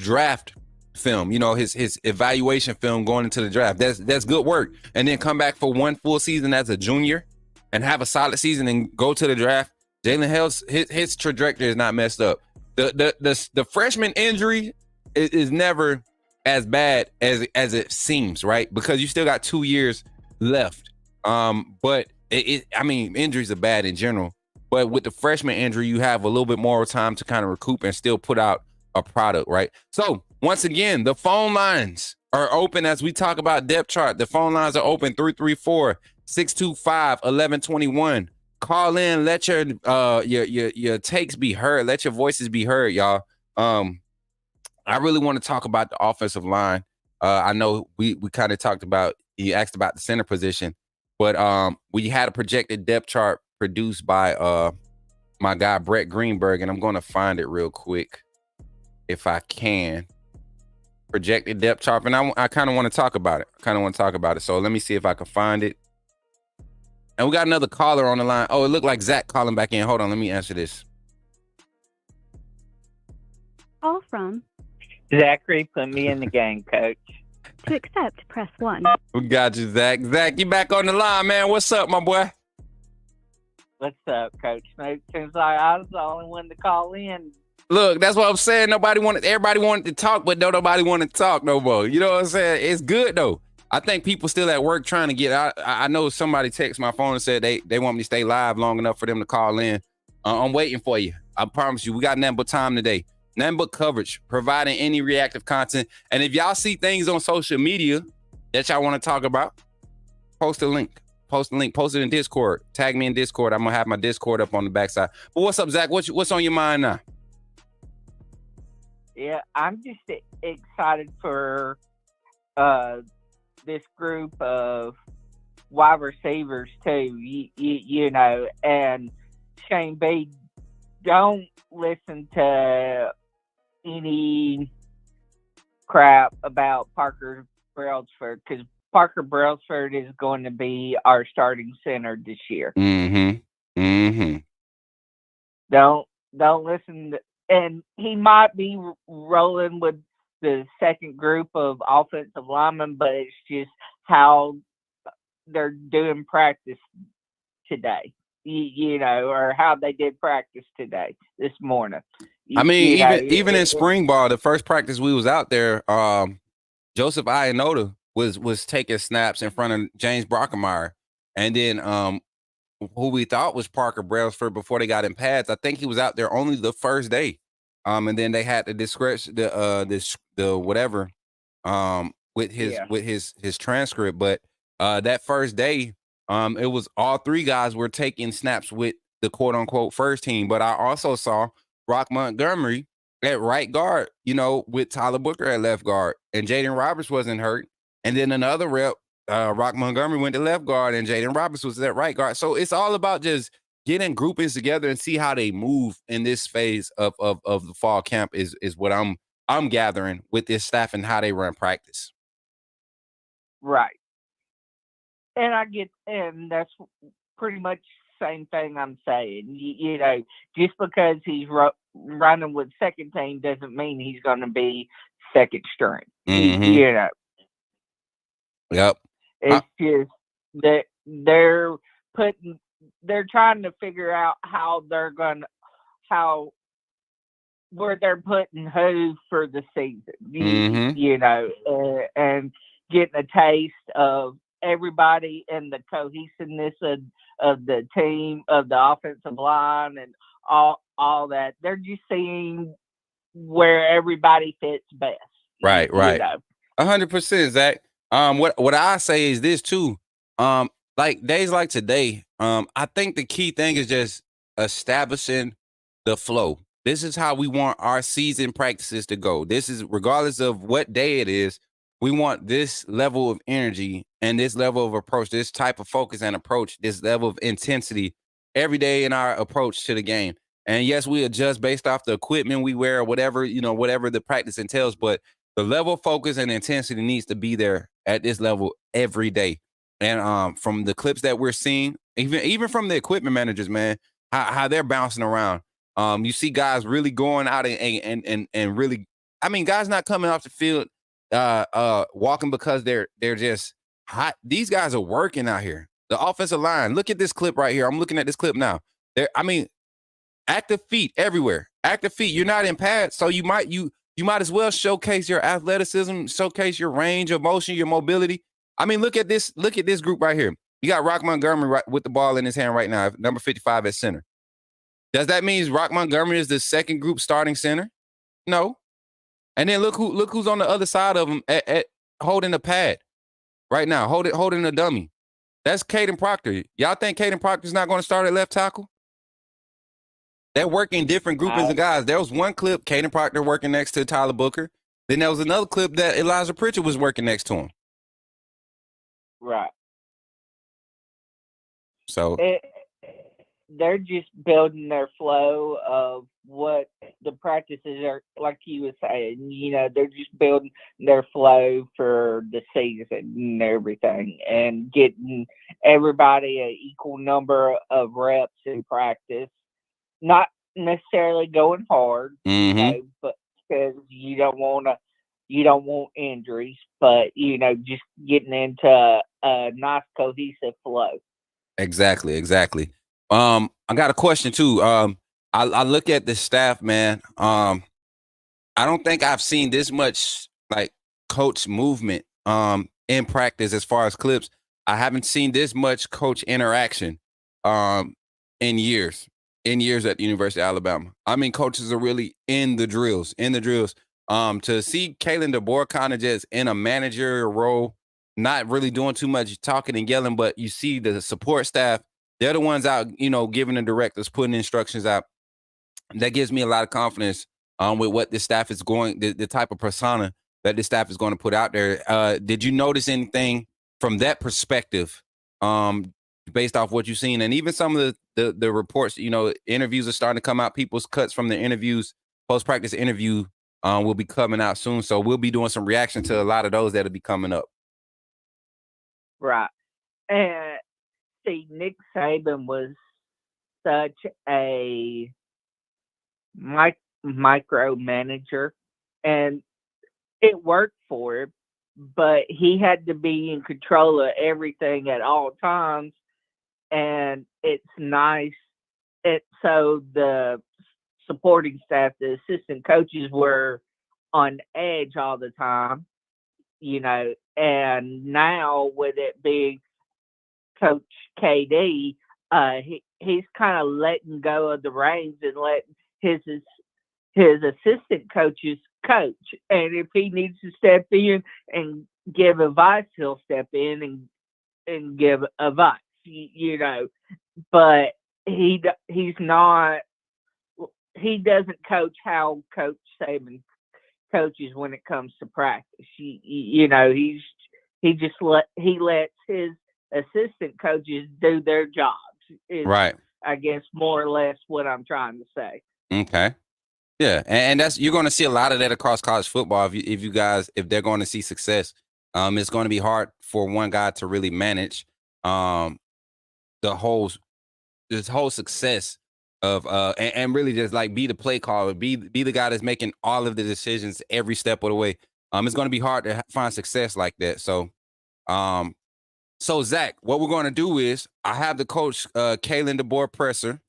draft film, his evaluation film going into the draft. That's good work. And then come back for 1 full season as a junior and have a solid season and go to the draft. Jalen Hill's his trajectory is not messed up. The freshman injury is never as bad as it seems, right? Because you still got 2 years left. But injuries are bad in general. But with the freshman injury, you have a little bit more time to kind of recoup and still put out a product, right? So once again, the phone lines are open as we talk about depth chart. The phone lines are open 334-625-1121. Call in, let your takes be heard, let your voices be heard, y'all. I really want to talk about the offensive line. I know we kind of talked about, you asked about the center position, but we had a projected depth chart produced by my guy Brett Greenberg, and I'm going to find it real quick if I can. Projected depth chart, and I kind of want to talk about it. So let me see if I can find it. And we got another caller on the line. Oh, it looked like Zach calling back in. Hold on, let me answer this. Call from. Zachary, put me in the game, Coach. To accept, press 1. We got you, Zach. Zach, you back on the line, man. What's up, my boy? What's up, Coach Smook? Seems like I was the only one to call in. Look, that's what I'm saying. Everybody wanted to talk, but nobody wanted to talk no more. You know what I'm saying? It's good, though. I think people still at work trying to get out. I know somebody texted my phone and said they want me to stay live long enough for them to call in. I'm waiting for you. I promise you, we got nothing but time today. Nothing but coverage, providing any reactive content. And if y'all see things on social media that y'all want to talk about, post a link. Post it in Discord. Tag me in Discord. I'm going to have my Discord up on the backside. But what's up, Zach? What's on your mind now? Yeah, I'm just excited for this group of wide receivers too. You know, and Shane B, don't listen to any crap about Parker Brailsford, because Parker Brailsford is going to be our starting center this year. Mm-hmm. Mm-hmm. Don't listen and he might be rolling with the second group of offensive linemen, but it's just how they're doing practice today. You know, or how they did practice today, this morning. I mean, You know, even in spring ball, the first practice we was out there, Joseph Ionota was taking snaps in front of James Brockemeyer, and then who we thought was Parker Brailsford before they got in pads. I think he was out there only the first day, and then they had the discretion, the whatever, with his transcript. But that first day, it was all three guys were taking snaps with the quote unquote first team. But I also saw Rock Montgomery at right guard, you know, with Tyler Booker at left guard, and Jaden Roberts wasn't hurt. And then another rep, Rock Montgomery went to left guard, and Jaden Roberts was at right guard. So it's all about just getting groupings together and see how they move in this phase of the fall camp is what I'm gathering with this staff and how they run practice. right. And that's pretty much the same thing I'm saying. You know, just because he's running with second team doesn't mean he's going to be second string. Mm-hmm. You know, Yep. it's just that they're trying to figure out where they're putting who for the season. Mm-hmm. You know, and getting a taste of everybody and the cohesiveness of the team, of the offensive line, and all that. They're just seeing where everybody fits best. Right. You know? 100%, Zach. What I say is this too. Like days like today, I think the key thing is just establishing the flow. This is how we want our season practices to go. This is regardless of what day it is. We want this level of energy and this level of approach, this type of focus and approach, this level of intensity every day in our approach to the game. And yes, we adjust based off the equipment we wear or whatever, you know, whatever the practice entails. But the level of focus and intensity needs to be there at this level every day. And from the clips that we're seeing, even from the equipment managers, man, how they're bouncing around. You see guys really going out and really, I mean, guys not coming off the field walking because they're just hot. These guys are working out here. The offensive line. Look at this clip right here. I'm looking at this clip now. I mean, active feet everywhere. Active feet. You're not in pads, so you might as well showcase your athleticism, showcase your range of motion, your mobility. I mean, look at this group right here. You got Rock Montgomery right with the ball in his hand right now, number 55 at center. Does that mean Rock Montgomery is the second group starting center? No. And then look who's on the other side of him at holding a pad right now, holding a dummy. That's Caden Proctor. Y'all think Caden Proctor's not going to start at left tackle? They're working different groupings of guys. There was one clip, Caden Proctor working next to Tyler Booker. Then there was another clip that Elijah Pritchard was working next to him. Right. So they're just building their flow of what the practices are, like you were saying. You know, they're just building their flow for the season and everything, and getting everybody an equal number of reps in practice. Not necessarily going hard, you know, but because you don't want injuries, but you know, just getting into a nice cohesive flow. Exactly. I got a question too. I look at the staff, man. I don't think I've seen this much like coach movement in practice as far as clips. I haven't seen this much coach interaction in years at the University of Alabama. I mean, coaches are really in the drills. To see Kalen Deboer kind of just in a managerial role, not really doing too much talking and yelling, but you see the support staff, they're the ones out, you know, giving the directives, putting instructions out. That gives me a lot of confidence with what this staff is going, the type of persona that this staff is going to put out there. Did you notice anything from that perspective, based off what you've seen? And even some of the reports, you know, interviews are starting to come out. People's cuts from the interviews, post-practice interview, will be coming out soon. So we'll be doing some reaction to a lot of those that'll be coming up. Right. And see, Nick Saban was such a micromanager, and it worked for him, but he had to be in control of everything at all times. And it's nice. So the supporting staff, the assistant coaches were on edge all the time, you know, and now with it being Coach KD, he's kind of letting go of the reins and letting his assistant coaches coach. And if he needs to step in and give advice, he'll step in and give advice, you know. But he doesn't coach how Coach Saban coaches when it comes to practice. You know, he lets his assistant coaches do their jobs. Is, Right. I guess, more or less what I'm trying to say. Okay. Yeah, and that's, you're going to see a lot of that across college football. If they're going to see success, it's going to be hard for one guy to really manage this whole success of and really just like be the play caller, be the guy that's making all of the decisions every step of the way. It's going to be hard to find success like that. So, Zach, what we're going to do is, I have the Coach Kalen Deboer presser.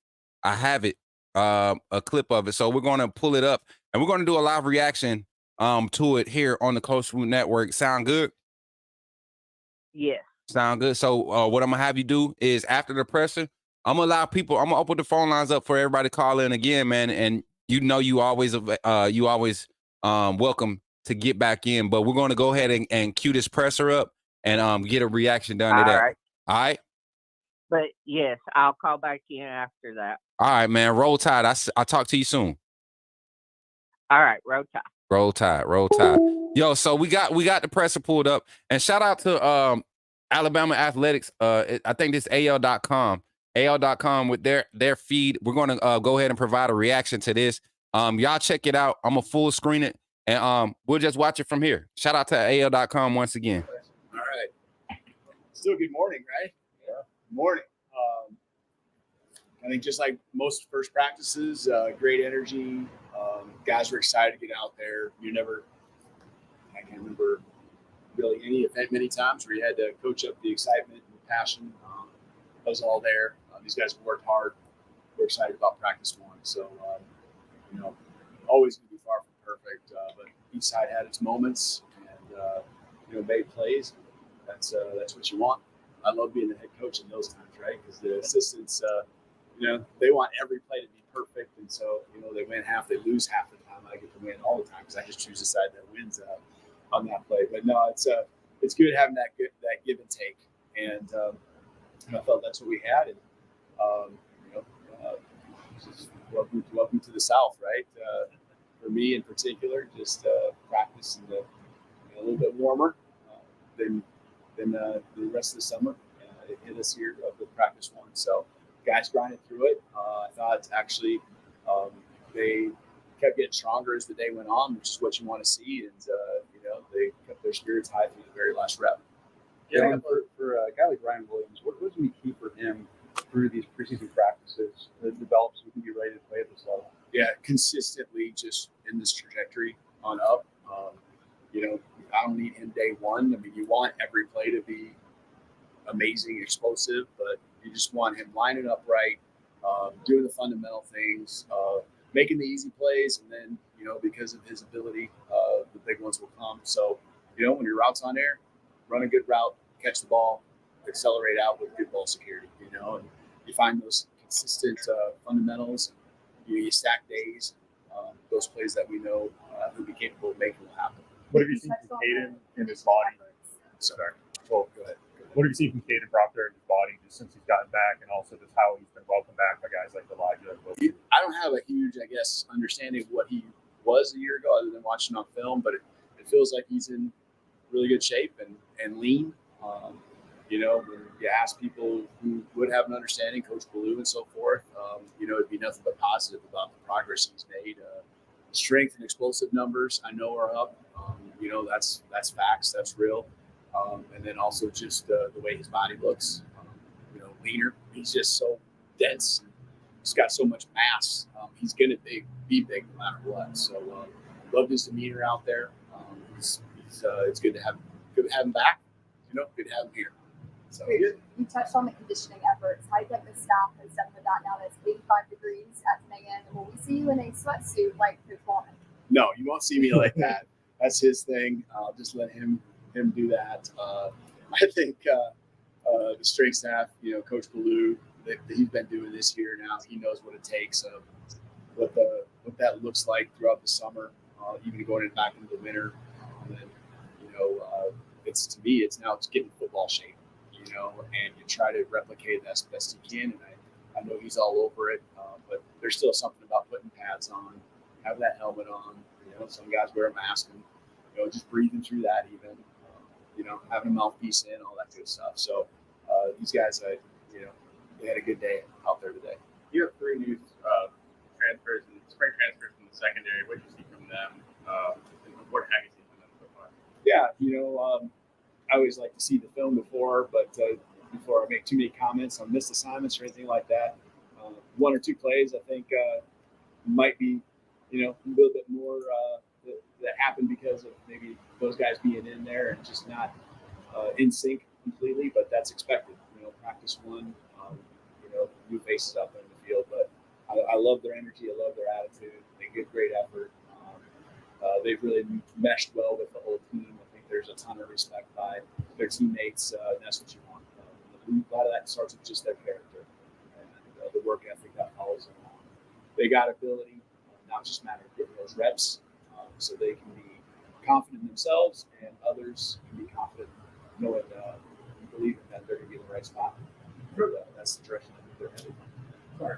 I have it, a clip of it. So we're going to pull it up and we're going to do a live reaction to it here on the Coach Smook Network. Sound good? Yes. Sound good. So what I'm going to have you do is, after the presser, I'm going to open the phone lines up for everybody to call in again, man. And you always welcome to get back in, but we're going to go ahead and cue this presser up and get a reaction done to that. All right. All right. But yes, I'll call back in after that. All right, man. Roll Tide. I'll talk to you soon. All right, roll Tide. Roll Tide. Roll Tide. Yo, so we got the presser pulled up, and shout out to Alabama Athletics. I think this AL.com. AL.com with their feed. We're gonna go ahead and provide a reaction to this. Y'all check it out. I'm gonna full screen it, and we'll just watch it from here. Shout out to AL.com once again. All right. Still good morning, right? Yeah. Morning. I think just like most first practices, great energy. Guys were excited to get out there. I can remember really any event many times where you had to coach up the excitement and the passion. That was all there. These guys have worked hard. We're excited about practice one. So, always going to be far from perfect, but each side had its moments and, made plays. That's what you want. I love being the head coach in those times, right? Because the assistants, they want every play to be perfect. And so, they win half, they lose half the time. I get to win all the time because I just choose the side that wins on that play. But no, it's good having that give and take. And I felt that's what we had. And, welcome to the South, right? For me in particular, just practice in a little bit warmer than the rest of the summer. It hit us here with practice one. So guys grinded through it. I thought actually they kept getting stronger as the day went on, which is what you want to see. And, they kept their spirits high through the very last rep. Yeah, for a guy like Ryan Williams, what was going to be key for him through these preseason practices that develops so he can be ready to play at this level? Yeah, consistently just in this trajectory on up. I don't need him day one. I mean, you want every play to be amazing, explosive, but you just want him lining up right, doing the fundamental things, making the easy plays, and then, because of his ability, the big ones will come. So, when your route's on air, run a good route, catch the ball, accelerate out with good ball security, and you find those consistent fundamentals. You stack days, those plays that we know he'll be capable of making will happen. What have you seen from Caden in his body? Sorry. Well, go ahead. What have you seen from Caden Proctor in his body just since he's gotten back, and also just how he's been welcomed back by guys like Elijah? I don't have a huge, understanding of what he was a year ago, other than watching on film. But it feels like he's in really good shape and lean. You know, when you ask people who would have an understanding, Coach Ballou and so forth, you know, it'd be nothing but positive about the progress he's made. Strength and explosive numbers, I know, are up. You know, that's facts, that's real. And then also just the way his body looks, you know, leaner. He's just so dense. He's got so much mass. He's going to be big no matter what. So loved his demeanor out there. It's good to have him back. You know, good to have him here. So You touched on the conditioning efforts. How do you think the staff has done with that now that it's 85 degrees at 10 a.m.? And will we see you in a sweatsuit like Coach Walton? no, you won't see me like that. That's his thing. I'll just let him do that. I think the strength staff, you know, Coach Ballou, that he's been doing this year now. He knows what it takes of what that looks like throughout the summer, even going back into the winter. And then, you know, it's getting football shape, you know, and you try to replicate it as best you can. And I know he's all over it, but there's still something about putting pads on, having that helmet on. You know, some guys wear a mask and, you know, just breathing through that even, you know, having a mouthpiece in, all that good stuff. So these guys, you know, they had a good day out there today. You have 3 new transfers and spring transfers from the secondary. What did you see from them? And what have you seen from them so far? Yeah, you know, I always like to see the film before I make too many comments on missed assignments or anything like that. 1 or 2 plays, I think, might be, you know, a little bit more that happened because of maybe those guys being in there and just not in sync completely, but that's expected. You know, practice 1, you know, new faces out there in the field, but I love their energy. I love their attitude. They give great effort. They've really meshed well with the whole team. I think there's a ton of respect by their teammates. And that's what you want. A lot of that starts with just their character and the work ethic that follows them on. They got ability, not just matter of getting those reps, so they can be confident in themselves, and others can be confident knowing and believing that they're going to be in the right spot. That's the direction I think they're headed. Sorry.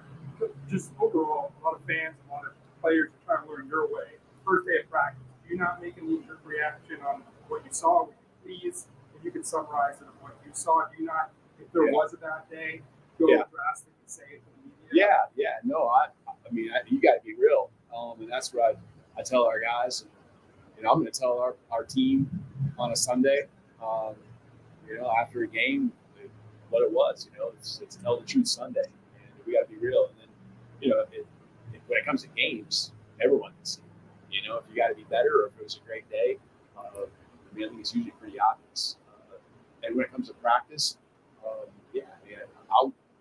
Just overall, a lot of fans, a lot of players are trying to learn your way. First day of practice, do you not make a knee-jerk reaction on what you saw? Would you please, if you could summarize it of what you saw, do you not, if there was a bad day, go drastic and say it to the media? Yeah. No, I mean, you got to be real. And that's what I tell our guys. And, you know, I'm going to tell our team on a Sunday, you know, after a game, what it was. You know, it's Tell the Truth Sunday. And we got to be real. And then, you know, when it comes to games, everyone can see it. You know, if you got to be better or if it was a great day, I mean, I think it's usually pretty obvious. And when it comes to practice,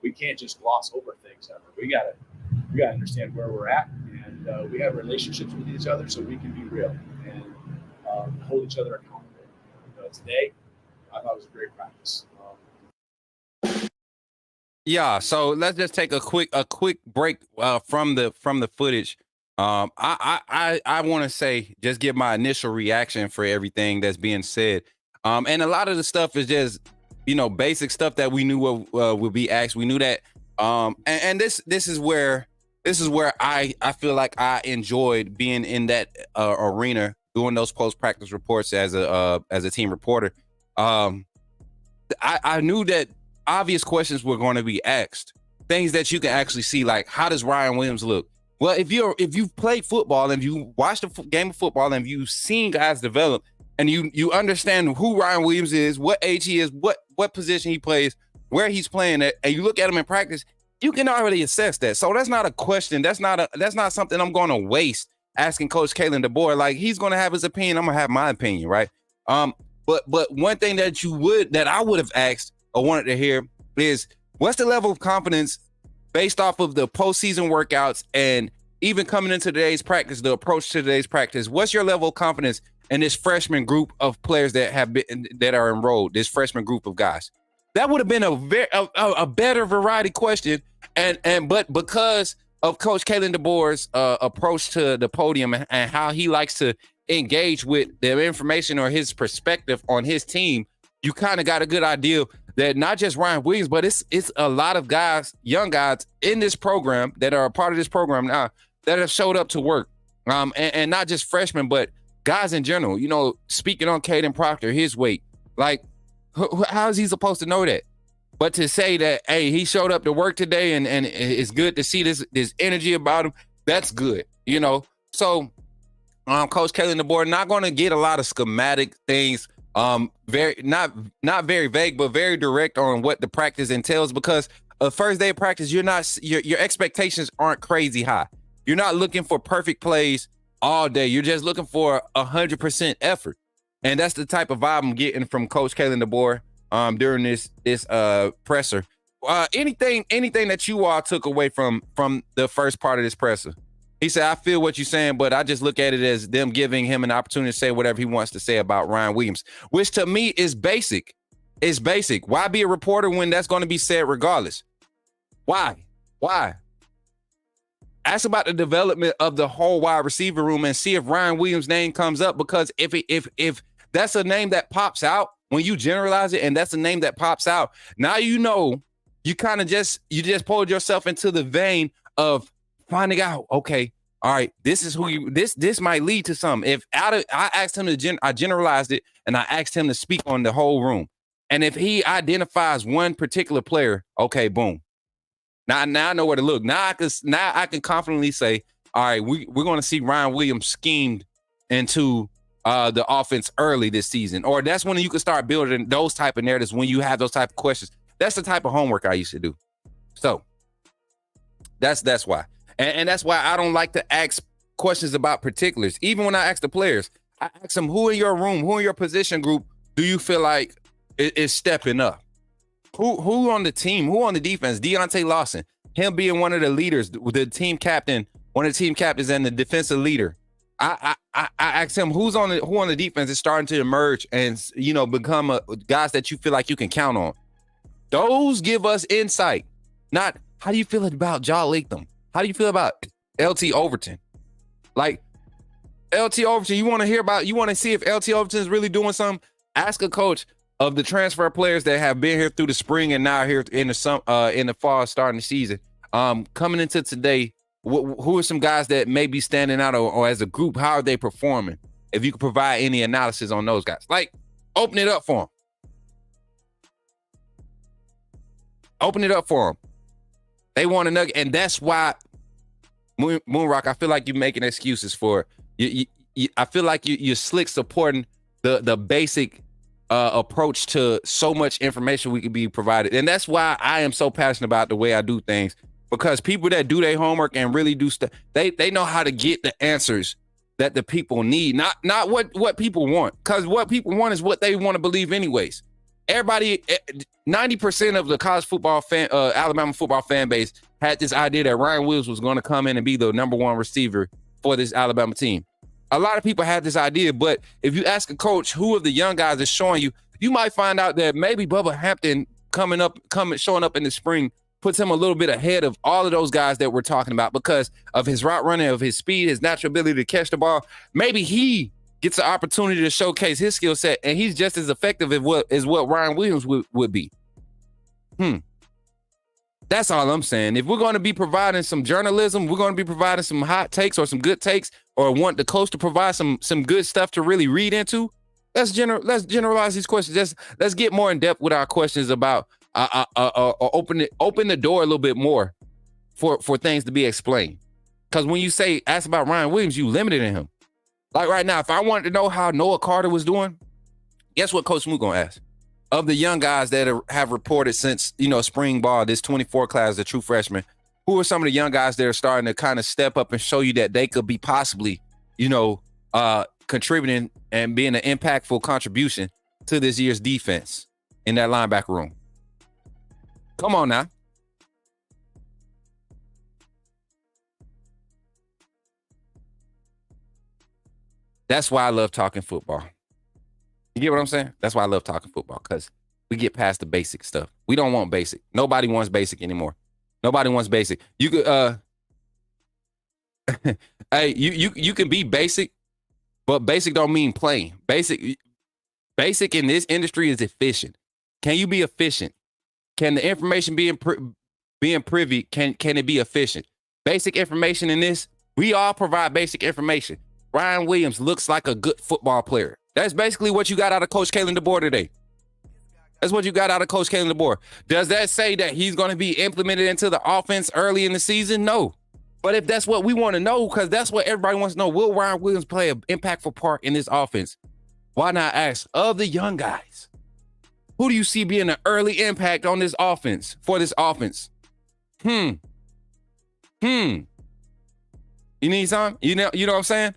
we can't just gloss over things ever. We gotta understand where we're at, and we have relationships with each other, so we can be real and hold each other accountable. Today, I thought it was a great practice. Yeah, so let's just take a quick break from the footage. I want to say, just give my initial reaction for everything that's being said. And a lot of the stuff is just, you know, basic stuff that we knew would be asked. We knew that. And this is where I feel like I enjoyed being in that arena, doing those post-practice reports as a team reporter. I knew that obvious questions were going to be asked, things that you can actually see, like, how does Ryan Williams look? Well, if you've played football and you watched a game of football and you've seen guys develop and you understand who Ryan Williams is, what age he is, what position he plays, where he's playing at, and you look at him in practice, you can already assess that. So that's not a question. That's not something I'm going to waste asking Coach Kalen Deboer. Like, he's going to have his opinion. I'm going to have my opinion, right? But one thing that I would have asked or wanted to hear is, what's the level of confidence based off of the postseason workouts and even coming into today's practice, the approach to today's practice? What's your level of confidence in this freshman group of players that are enrolled, this freshman group of guys? That would have been a better variety question. But because of Coach Kalen Deboer's approach to the podium and how he likes to engage with the information or his perspective on his team, you kind of got a good idea that not just Ryan Williams, but it's a lot of guys, young guys in this program that are a part of this program now that have showed up to work. And not just freshmen, but guys in general. You know, speaking on Caden Proctor, his weight, like, how is he supposed to know that? But to say that, hey, he showed up to work today and it's good to see this energy about him, that's good, you know. So Coach Kalen Deboer not going to get a lot of schematic things, very not very vague, but very direct on what the practice entails, because first day of practice, your expectations aren't crazy high. You're not looking for perfect plays all day. You're just looking for 100% effort. And that's the type of vibe I'm getting from Coach Kalen Deboer during this presser. Anything that you all took away from the first part of this presser? He said, I feel what you're saying, but I just look at it as them giving him an opportunity to say whatever he wants to say about Ryan Williams, which to me is basic. It's basic. Why be a reporter when that's going to be said regardless? Why? Ask about the development of the whole wide receiver room and see if Ryan Williams' name comes up, because if that's a name that pops out when you generalize it, and that's a name that pops out, now you know you kind of just pulled yourself into the vein of finding out, okay, all right, this is who this might lead to something. If I asked him I generalized it and I asked him to speak on the whole room, and if he identifies one particular player, okay, boom. Now I know where to look. Now I can confidently say, all right, we're going to see Ryan Williams schemed into the offense early this season, or that's when you can start building those type of narratives when you have those type of questions. That's the type of homework I used to do. So that's why. And that's why I don't like to ask questions about particulars. Even when I ask the players, I ask them, who in your room, who in your position group do you feel like is stepping up? Who on the team, who on the defense? Deontay Lawson, him being one of the leaders, the team captain, one of the team captains and the defensive leader. I asked him who on the defense is starting to emerge and, you know, become guys that you feel like you can count on. Those give us insight. Not how do you feel about Jaw Latham? How do you feel about LT Overton? Like LT Overton, you want to see if LT Overton is really doing something? Ask a coach of the transfer players that have been here through the spring and now here in the fall starting the season. Coming into today, who are some guys that may be standing out, or as a group, how are they performing? If you could provide any analysis on those guys, like open it up for them. Open it up for them. They want a nugget, and that's why Moonrock, I feel like you're making excuses for you. I feel like you're slick supporting the basic approach to so much information we could be provided, and that's why I am so passionate about the way I do things, because people that do their homework and really do stuff, they know how to get the answers that the people need, not what people want, because what people want is what they want to believe anyways. Everybody, 90% of the college football Alabama football fan base had this idea that Ryan Williams was going to come in and be the number one receiver for this Alabama team. A lot of people had this idea, but if you ask a coach who of the young guys is showing you, you might find out that maybe Bubba Hampton showing up in the spring puts him a little bit ahead of all of those guys that we're talking about because of his route running, of his speed, his natural ability to catch the ball. Maybe he gets an opportunity to showcase his skill set, and he's just as effective as what Ryan Williams would be. That's all I'm saying. If we're going to be providing some journalism, we're going to be providing some hot takes or some good takes, or want the coach to provide some good stuff to really read into, let's generalize these questions. Let's get more in depth with our questions about open the door a little bit more for things to be explained. Because when you say ask about Ryan Williams, you limited him. Like right now, if I wanted to know how Noah Carter was doing, guess what Coach Smook gonna ask? Of the young guys that have reported since, spring ball, this 24 class, the true freshmen, who are some of the young guys that are starting to kind of step up and show you that they could be possibly, contributing and being an impactful contribution to this year's defense in that linebacker room? Come on now. That's why I love talking football. You get what I'm saying? That's why I love talking football, because we get past the basic stuff. We don't want basic. Nobody wants basic anymore. Nobody wants basic. You could hey, you can be basic, but basic don't mean plain. Basic in this industry is efficient. Can you be efficient? Can the information being privy, can it be efficient? Basic information in this We all provide basic information. Ryan Williams looks like a good football player. That's basically what you got out of Coach Kalen Deboer today. That's what you got out of Coach Kalen Deboer. Does that say that he's going to be implemented into the offense early in the season? No. But if that's what we want to know, because that's what everybody wants to know, will Ryan Williams play an impactful part in this offense? Why not ask, of the young guys, who do you see being an early impact on this offense, for this offense? You need something? You know what I'm saying?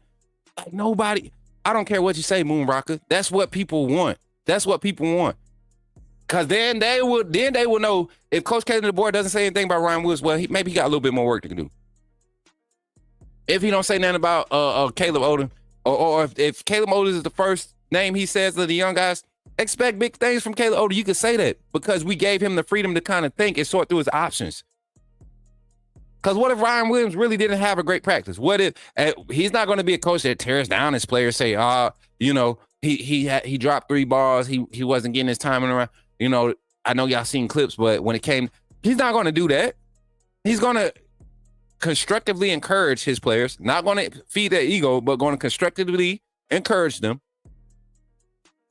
Like nobody, I don't care what you say, Moon Rocker. That's what people want. That's what people want. Cause then they will know if Coach Kalen Deboer doesn't say anything about Ryan Williams, well, maybe he got a little bit more work to do. If he don't say nothing about Caleb Odom, or if Caleb Odom is the first name he says of the young guys, expect big things from Caleb Odom. You can say that because we gave him the freedom to kind of think and sort through his options. Because what if Ryan Williams really didn't have a great practice? What if he's not going to be a coach that tears down his players, say, he dropped 3 balls, he wasn't getting his timing around. I know y'all seen clips, but when it came, he's not going to do that. He's going to constructively encourage his players, not going to feed their ego, but going to constructively encourage them.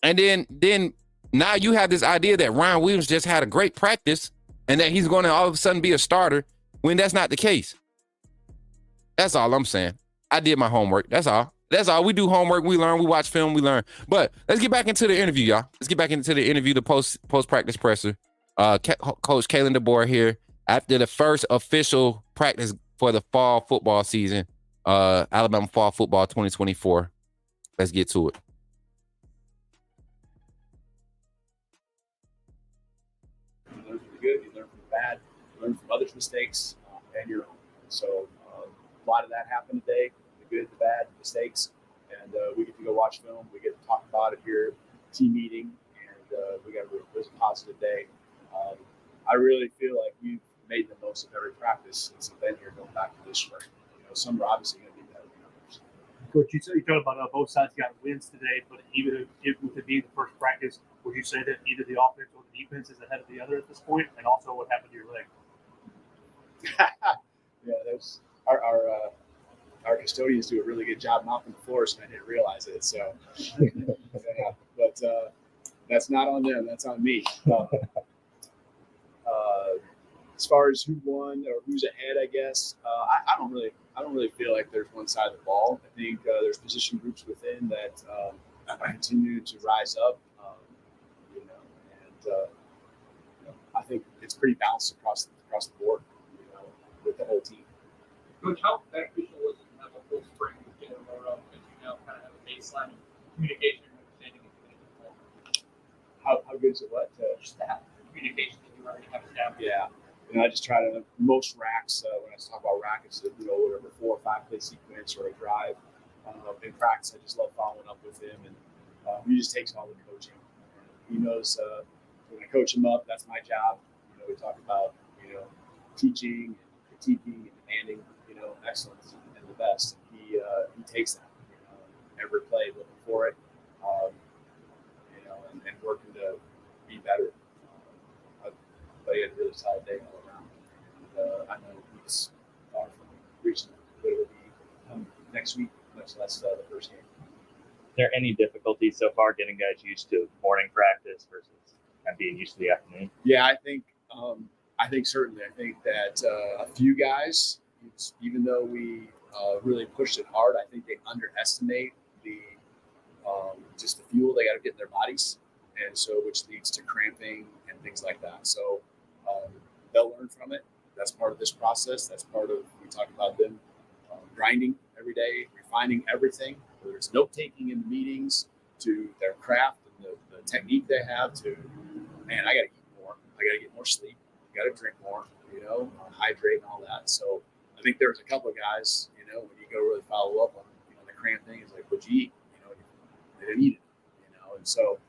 And then now you have this idea that Ryan Williams just had a great practice and that he's going to all of a sudden be a starter when that's not the case. That's all I'm saying. I did my homework. That's all. That's all. We do homework. We learn. We watch film. We learn. But let's get back into the interview, y'all. Let's get back into the interview, the post-practice presser. Coach Kalen Deboer here after the first official practice for the fall football season, Alabama Fall Football 2024. Let's get to it. You learn from the good, you learn from the bad, you learn from others' mistakes, and your own. So a lot of that happened today, the good, the bad, the mistakes, and we get to go watch film. We get to talk about it here, team meeting, and it was a positive day. I really feel like we've made the most of every practice since I've been here going back to this spring. Some are obviously going to be better than others. Coach, you talked about both sides got wins today, but even with it being the first practice, would you say that either the offense or the defense is ahead of the other at this point? And also, what happened to your leg? Yeah, that's our custodians do a really good job mopping the floors, and I didn't realize it. So, but that's not on them. That's on me. As far as who won or who's ahead, I guess I don't really feel like there's one side of the ball. I think there's position groups within that continue to rise up, I think it's pretty balanced across the board, with the whole team. Coach, how beneficial was it to have a full spring with Jalen Moreau, as kind of have a baseline of communication and understanding of How good is it? What? just that communication that you already have established? Yeah. I just try to, most racks, when I talk about rack, it's, whatever, 4 or 5 play sequence or a drive. In practice, I just love following up with him, and he just takes all the coaching. He knows when I coach him up, that's my job. We talk about, teaching, and critiquing, and demanding, excellence and the best. He takes that, every play, looking for it, and working to be better. But he had a really solid day all around. And, I know he's far from reaching what it will be next week, much less the first game. Is there any difficulty so far getting guys used to morning practice versus being used to the afternoon? Yeah, I think certainly. I think that a few guys, even though we really pushed it hard, I think they underestimate the just the fuel they got to get in their bodies, and so which leads to cramping and things like that. So they'll learn from it. That's part of this process. That's part of, we talk about them grinding every day, refining everything, whether it's note taking in the meetings, to their craft and the technique they have, to, man, I got to eat more. I got to get more sleep. I got to drink more, hydrate and all that. So I think there's a couple of guys, when you go really follow up on, the cramp thing, it's like, what'd you eat? They didn't eat it, and so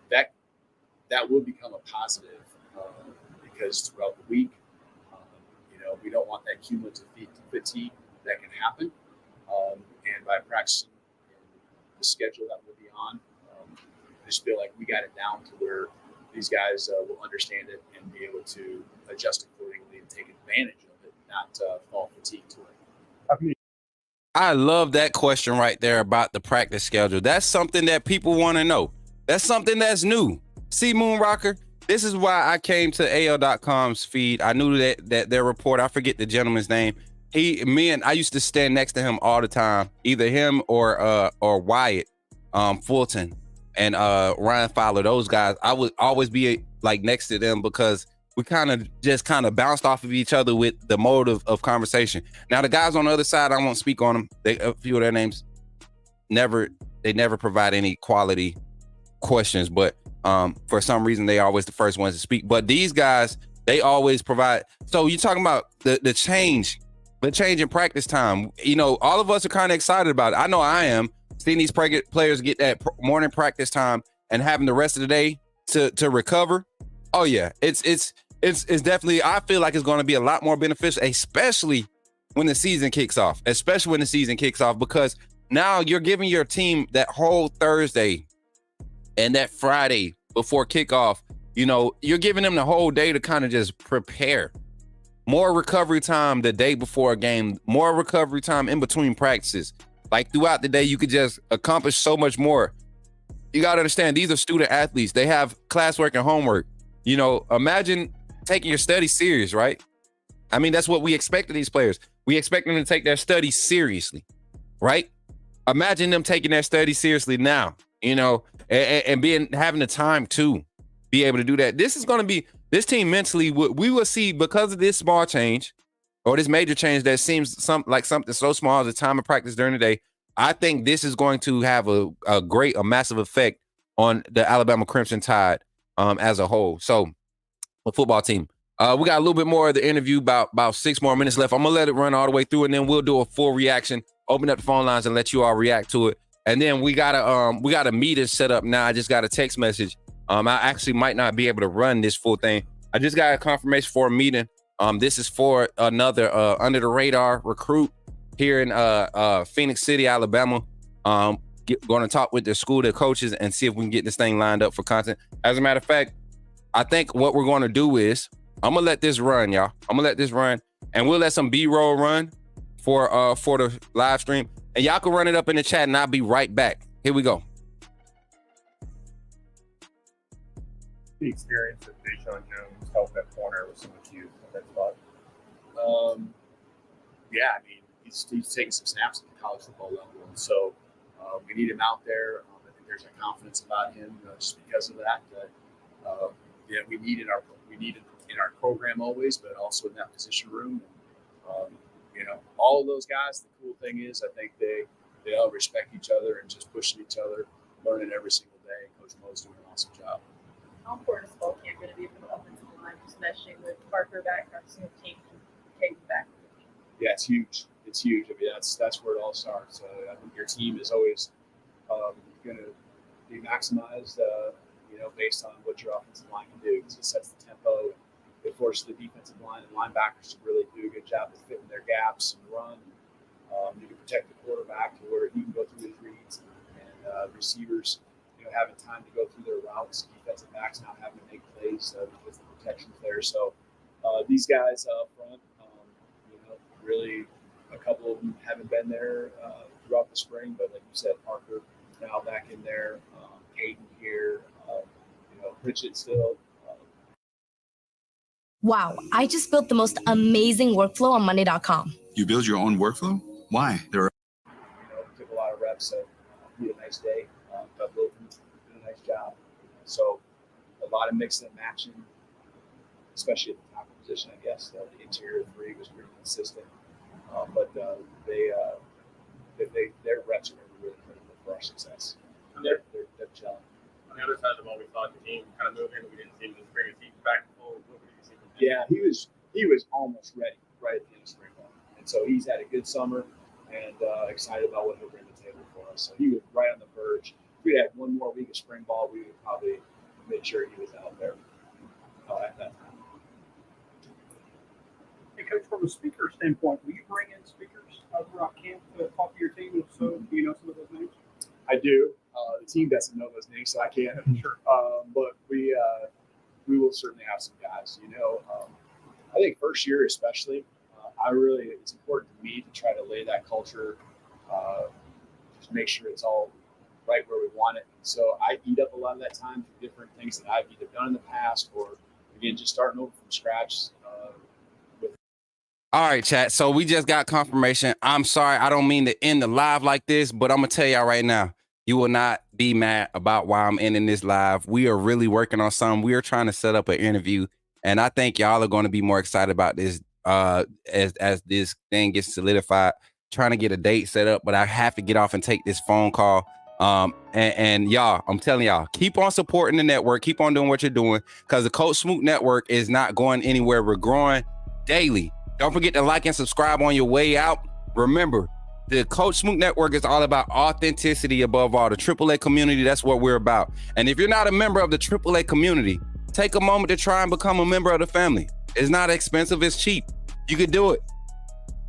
that will become a positive because throughout the week, we don't want that cumulative fatigue that can happen. And by practicing the schedule that we'll be on, I just feel like we got it down to where these guys will understand it and be able to adjust accordingly and take advantage of it, not fall fatigued to it. I love that question right there about the practice schedule. That's something that people want to know. That's something that's new. See, Moonrocker, this is why I came to AL.com's feed. I knew that their reporter, I forget the gentleman's name. I used to stand next to him all the time, either him or Wyatt Fulton and Ryan Fowler. Those guys, I would always be like next to them because we kind of bounced off of each other with the mode of conversation. Now the guys on the other side, I won't speak on them. A few of their names never provide any quality questions, but for some reason they always the first ones to speak. But these guys, they always provide. So you're talking about the change in practice time. You know, all of us are kind of excited about it. I know I am, seeing these players get that morning practice time and having the rest of the day to recover. Oh yeah, it's definitely, I feel like it's going to be a lot more beneficial, especially when the season kicks off. Because now you're giving your team that whole Thursday and that Friday before kickoff. You know, you're giving them the whole day to kind of just prepare. More recovery time the day before a game, more recovery time in between practices. Like throughout the day, you could just accomplish so much more. You got to understand, these are student athletes. They have classwork and homework. You know, imagine taking your studies serious, right? I mean, that's what we expect of these players. We expect them to take their studies seriously, right? Imagine them taking their studies seriously now, you know, and having the time to be able to do that. This is going to be, this team mentally, we will see, because of this small change or this major change that seems something so small as the time of practice during the day. I think this is going to have a massive effect on the Alabama Crimson Tide as a whole. So the football team, we got a little bit more of the interview, about 6 more minutes left. I'm gonna let it run all the way through, and then we'll do a full reaction, open up the phone lines and let you all react to it. And then we got a meeting set up now. I just got a text message. I actually might not be able to run this full thing. I just got a confirmation for a meeting. This is for another under the radar recruit here in Phoenix City, Alabama. Going to talk with the school, the coaches, and see if we can get this thing lined up for content. As a matter of fact, I think what we're going to do is I'm going to let this run, y'all. I'm going to let this run, and we'll let some B-roll run for the live stream. And y'all can run it up in the chat, and I'll be right back. Here we go. The experience of Deshaun Jones helped that corner with so much youth at that spot. Yeah, I mean, he's taking some snaps at the college football level, and so we need him out there. I think there's a confidence about him just because of that. Yeah, we need in our program always, but also in that position room. You know, all of those guys. The cool thing is, I think they all respect each other and just pushing each other, learning every single day. Coach Mo's doing an awesome job. How important is fall camp going to be for the offensive line, just meshing with Parker back, our single team, Kate back? Yeah, it's huge. It's huge. I mean, that's where it all starts. I think your team is always going to be maximized, you know, based on what your offensive line can do, because it sets the tempo. It forces the defensive line and linebackers to really do a good job of fitting their gaps and run. You can protect the quarterback to where he can go through his reads, and receivers, you know, having time to go through their routes. Defensive backs not having to make plays because the protection's there. So these guys up front, you know, really a couple of them haven't been there throughout the spring, but like you said, Parker now back in there, Caden here, you know, Pritchett still. Wow, I just built the most amazing workflow on Monday.com. You build your own workflow? Why? You know, took a lot of reps, so he had a nice day. But Wilton did a nice job. So a lot of mixing and matching, especially at the top position, I guess. The interior three was pretty consistent. But their reps are going to be really critical for our success. They're gelling. On the other side of the ball, we thought the team kind of moving. We didn't see him just bring his feet back full. What did you see from him? Yeah, he was almost ready right at the end of spring ball. And so he's had a good summer and excited about what he'll bring to the table for us. So he was right on the verge. If we had one more week of spring ball, we would probably make sure he was out there at that time. Hey, Coach, from a speaker standpoint, will you bring in speakers throughout camp to talk to your team? If so, do you know some of those names? I do. The team doesn't know those names, so I can't. Sure. But we will certainly have some guys. You know, I think first year especially, it's important to me to try to lay that culture just make sure it's all right where we want it. So I eat up a lot of that time for different things that I've either done in the past or, again, just starting over from scratch. All right, chat. So we just got confirmation. I'm sorry. I don't mean to end the live like this, but I'm going to tell y'all right now, you will not be mad about why I'm ending this live. We are really working on something. We are trying to set up an interview, and I think y'all are going to be more excited about this as this thing gets solidified, trying to get a date set up, but I have to get off and take this phone call. And y'all, I'm telling y'all, keep on supporting the network. Keep on doing what you're doing, because the Coach Smook Network is not going anywhere. We're growing daily. Don't forget to like and subscribe on your way out. Remember, the Coach Smook Network is all about authenticity above all. The AAA community, that's what we're about. And if you're not a member of the AAA community, take a moment to try and become a member of the family. It's not expensive, it's cheap. You can do it.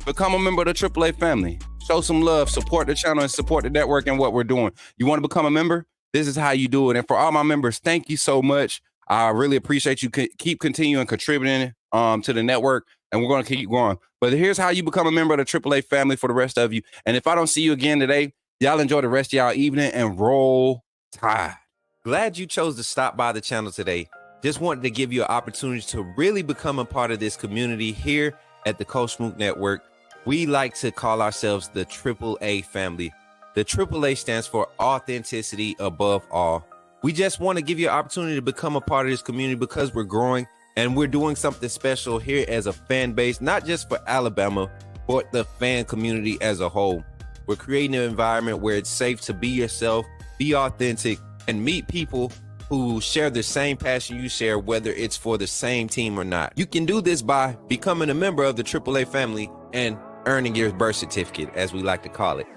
Become a member of the AAA family. Show some love, support the channel, and support the network and what we're doing. You want to become a member? This is how you do it. And for all my members, thank you so much. I really appreciate you. Keep continuing contributing to the network, and we're going to keep growing. But here's how you become a member of the AAA family for the rest of you. And if I don't see you again today, y'all enjoy the rest of y'all evening and roll tide. Glad you chose to stop by the channel today. Just wanted to give you an opportunity to really become a part of this community here at the Coach Smook Network. We like to call ourselves the AAA family. The AAA stands for authenticity above all. We just want to give you an opportunity to become a part of this community because we're growing and we're doing something special here as a fan base, not just for Alabama, but the fan community as a whole. We're creating an environment where it's safe to be yourself, be authentic, and meet people who share the same passion you share, whether it's for the same team or not. You can do this by becoming a member of the AAA family and earning your birth certificate, as we like to call it.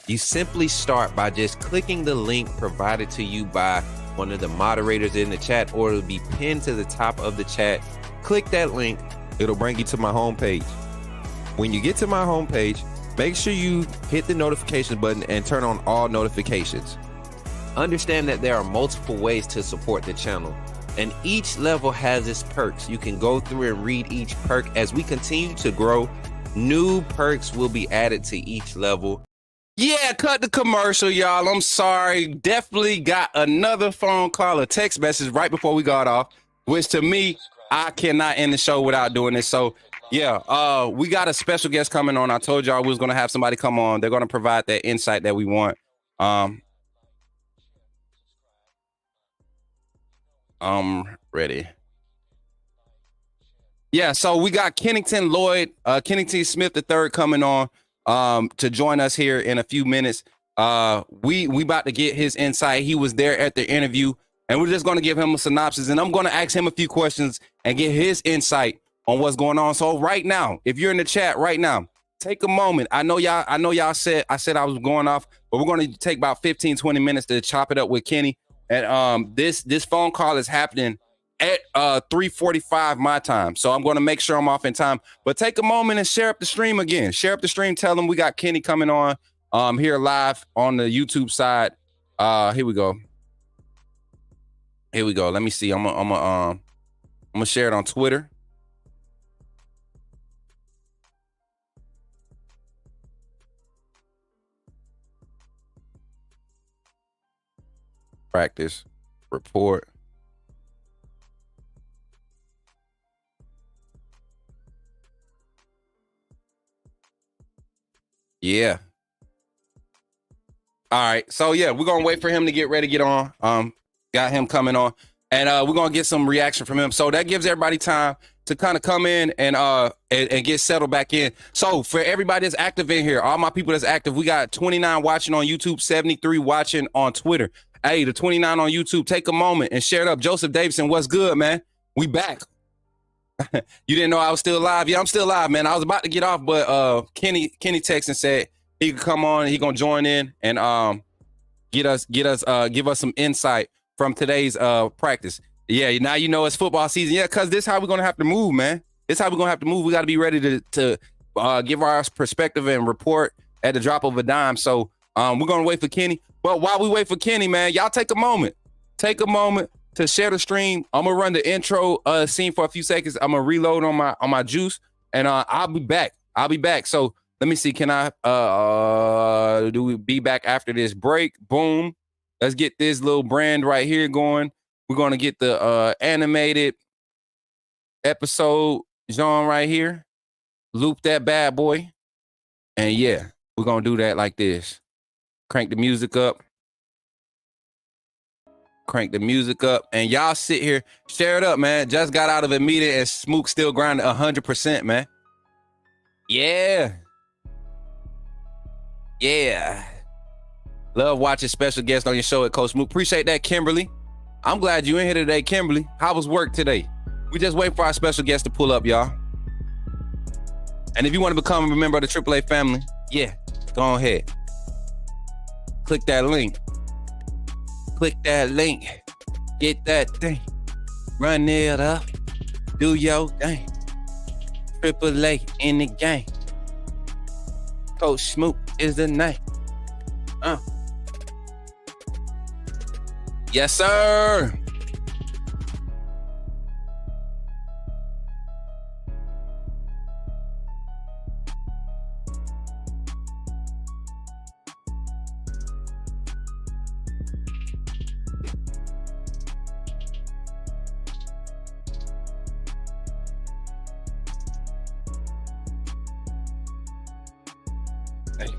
You simply start by just clicking the link provided to you by one of the moderators in the chat, or it'll be pinned to the top of the chat. Click that link, it'll bring you to my homepage. When you get to my homepage, make sure you hit the notification button and turn on all notifications. Understand that there are multiple ways to support the channel, and each level has its perks. You can go through and read each perk. As we continue to grow, new perks will be added to each level. Yeah, cut the commercial, y'all. I'm sorry. Definitely got another phone call, a text message right before we got off, which to me, I cannot end the show without doing this. So yeah, we got a special guest coming on. I told y'all we was going to have somebody come on. They're going to provide that insight that we want. Ready. Yeah, so we got Kennington Smith III coming on to join us here in a few minutes. We about to get his insight. He was there at the interview, and we're just going to give him a synopsis, and I'm going to ask him a few questions and get his insight on what's going on. So right now, if you're in the chat right now, take a moment. I know y'all said I was going off, but we're going to take about 15-20 minutes to chop it up with Kenny. And this phone call is happening at 3:45 my time, so I'm going to make sure I'm off in time. But take a moment and share up the stream again. Share up the stream. Tell them we got Kenny coming on here live on the YouTube side. Here we go. Let me see. I'm gonna share it on Twitter. Practice report. Yeah. All right. So yeah, we're gonna wait for him to get ready to get on. Got him coming on, and we're gonna get some reaction from him. So that gives everybody time to kind of come in and get settled back in. So for everybody that's active in here, all my people that's active, we got 29 watching on YouTube, 73 watching on Twitter. Hey, the 29 on YouTube, take a moment and share it up. Joseph Davidson, what's good, man? We back. You didn't know I was still alive? Yeah, I'm still alive, man. I was about to get off, but Kenny texted and said he could come on and he gonna join in and give us some insight from today's practice. Yeah, now you know it's football season. Yeah, cause this is how we're gonna have to move, man. This is how we're gonna have to move. We got to be ready to give our perspective and report at the drop of a dime. So we're gonna wait for Kenny. But while we wait for Kenny, man, y'all take a moment to share the stream. I'm gonna run the intro scene for a few seconds. I'm gonna reload on my juice, and I'll be back. So Let me see. Can I do we be back after this break? Boom. Let's get this little brand right here going. We're gonna get the animated episode genre right here. Loop that bad boy. And yeah, we're gonna do that like this. Crank the music up. Crank the music up. And y'all sit here, share it up, man. Just got out of a meeting and Smook still grinding 100%, man. Yeah. Yeah. Love watching special guests on your show at Coach Smook. Appreciate that, Kimberly. I'm glad you in here today, Kimberly. How was work today? We just wait for our special guest to pull up, y'all. And if you want to become a member of the AAA family, yeah, go ahead. Click that link. Click that link. Get that thing. Run it up. Do your thing. AAA in the game. Coach Smook is the name. Yes, sir. Hey.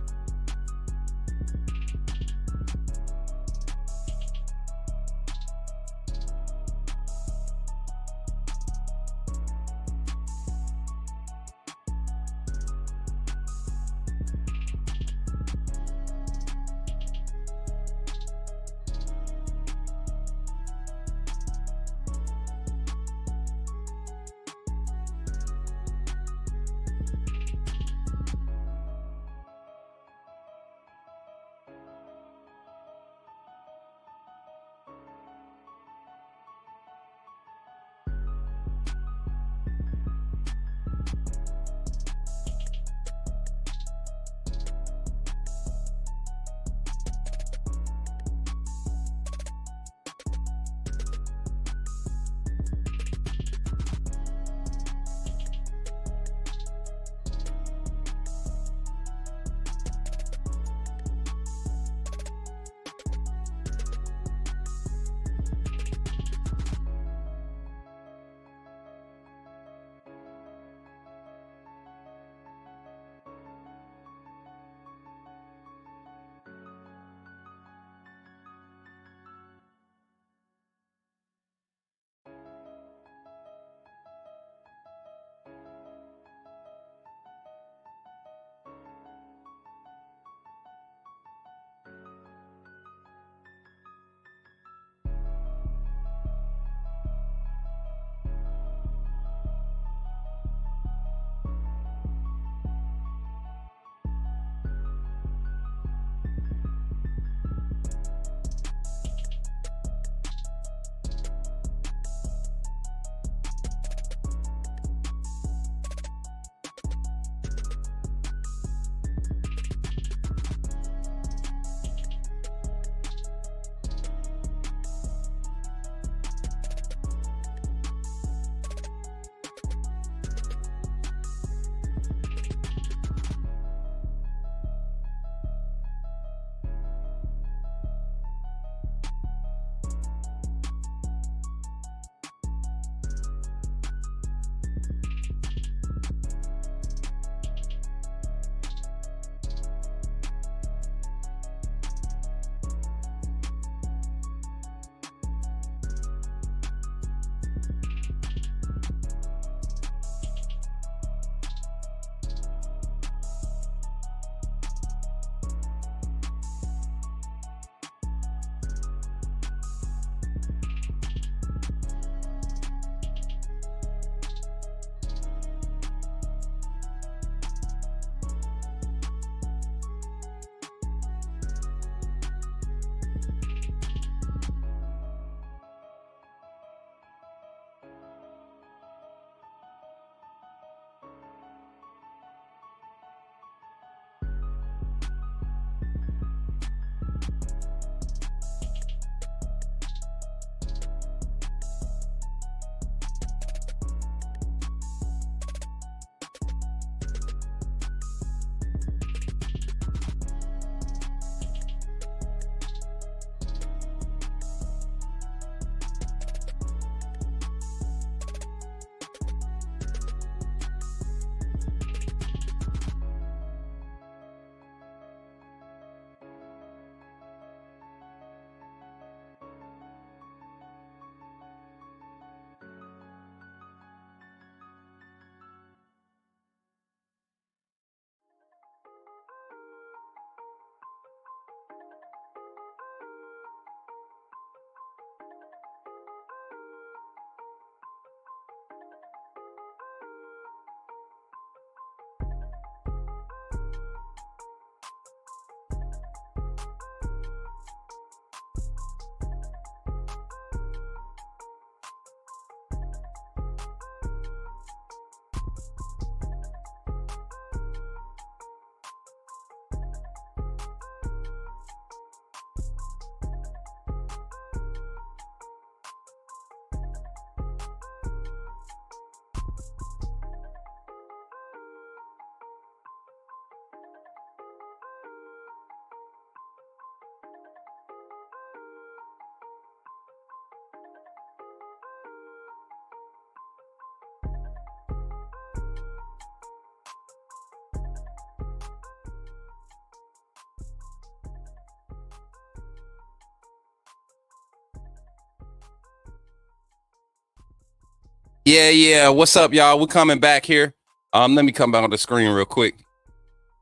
Yeah. What's up, y'all? We're coming back here. Let me come back on the screen real quick.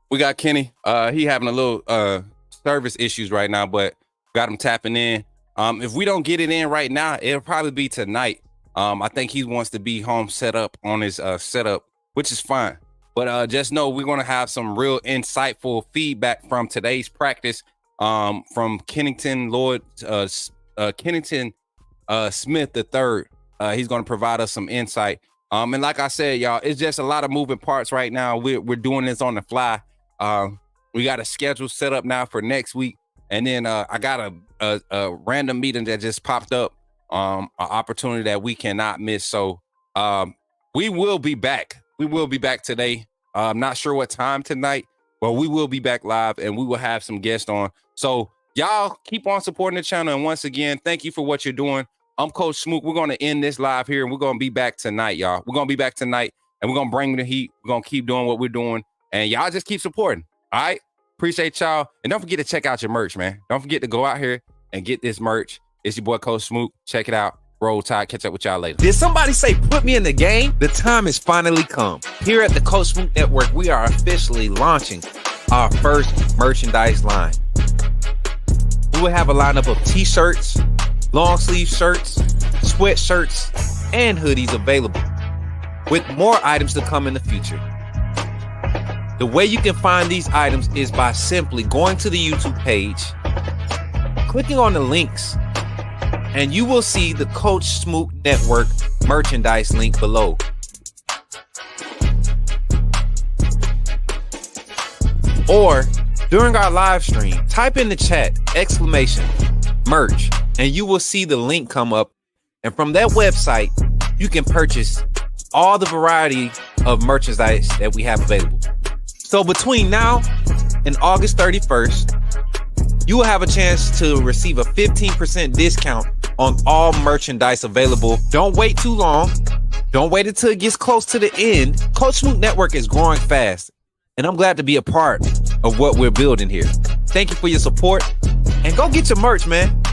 We got Kenny. He having a little service issues right now, but got him tapping in. If we don't get it in right now, it'll probably be tonight. I think he wants to be home set up on his setup, which is fine. But just know we're going to have some real insightful feedback from today's practice from Kennington Smith III. He's going to provide us some insight. And like I said, y'all, it's just a lot of moving parts right now. We're doing this on the fly. We got a schedule set up now for next week. And then I got a random meeting that just popped up, an opportunity that we cannot miss. So we will be back. We will be back today. I'm not sure what time tonight, but we will be back live and we will have some guests on. So y'all keep on supporting the channel. And once again, thank you for what you're doing. I'm Coach Smook. We're going to end this live here and we're going to be back tonight, y'all. We're going to be back tonight and we're going to bring the heat. We're going to keep doing what we're doing and y'all just keep supporting. All right. Appreciate y'all. And don't forget to check out your merch, man. Don't forget to go out here and get this merch. It's your boy, Coach Smook. Check it out. Roll Tide. Catch up with y'all later. Did somebody say put me in the game? The time has finally come. Here at the Coach Smook Network, we are officially launching our first merchandise line. We will have a lineup of t-shirts, long sleeve shirts, sweatshirts, and hoodies available, with more items to come in the future. The way you can find these items is by simply going to the YouTube page, clicking on the links, and you will see the Coach Smook Network merchandise link below. Or during our live stream, type in the chat !merch, and you will see the link come up. And from that website, you can purchase all the variety of merchandise that we have available. So between now and August 31st, you will have a chance to receive a 15% discount on all merchandise available. Don't wait too long. Don't wait until it gets close to the end. Coach Smook Network is growing fast, and I'm glad to be a part of what we're building here. Thank you for your support, and go get your merch, man.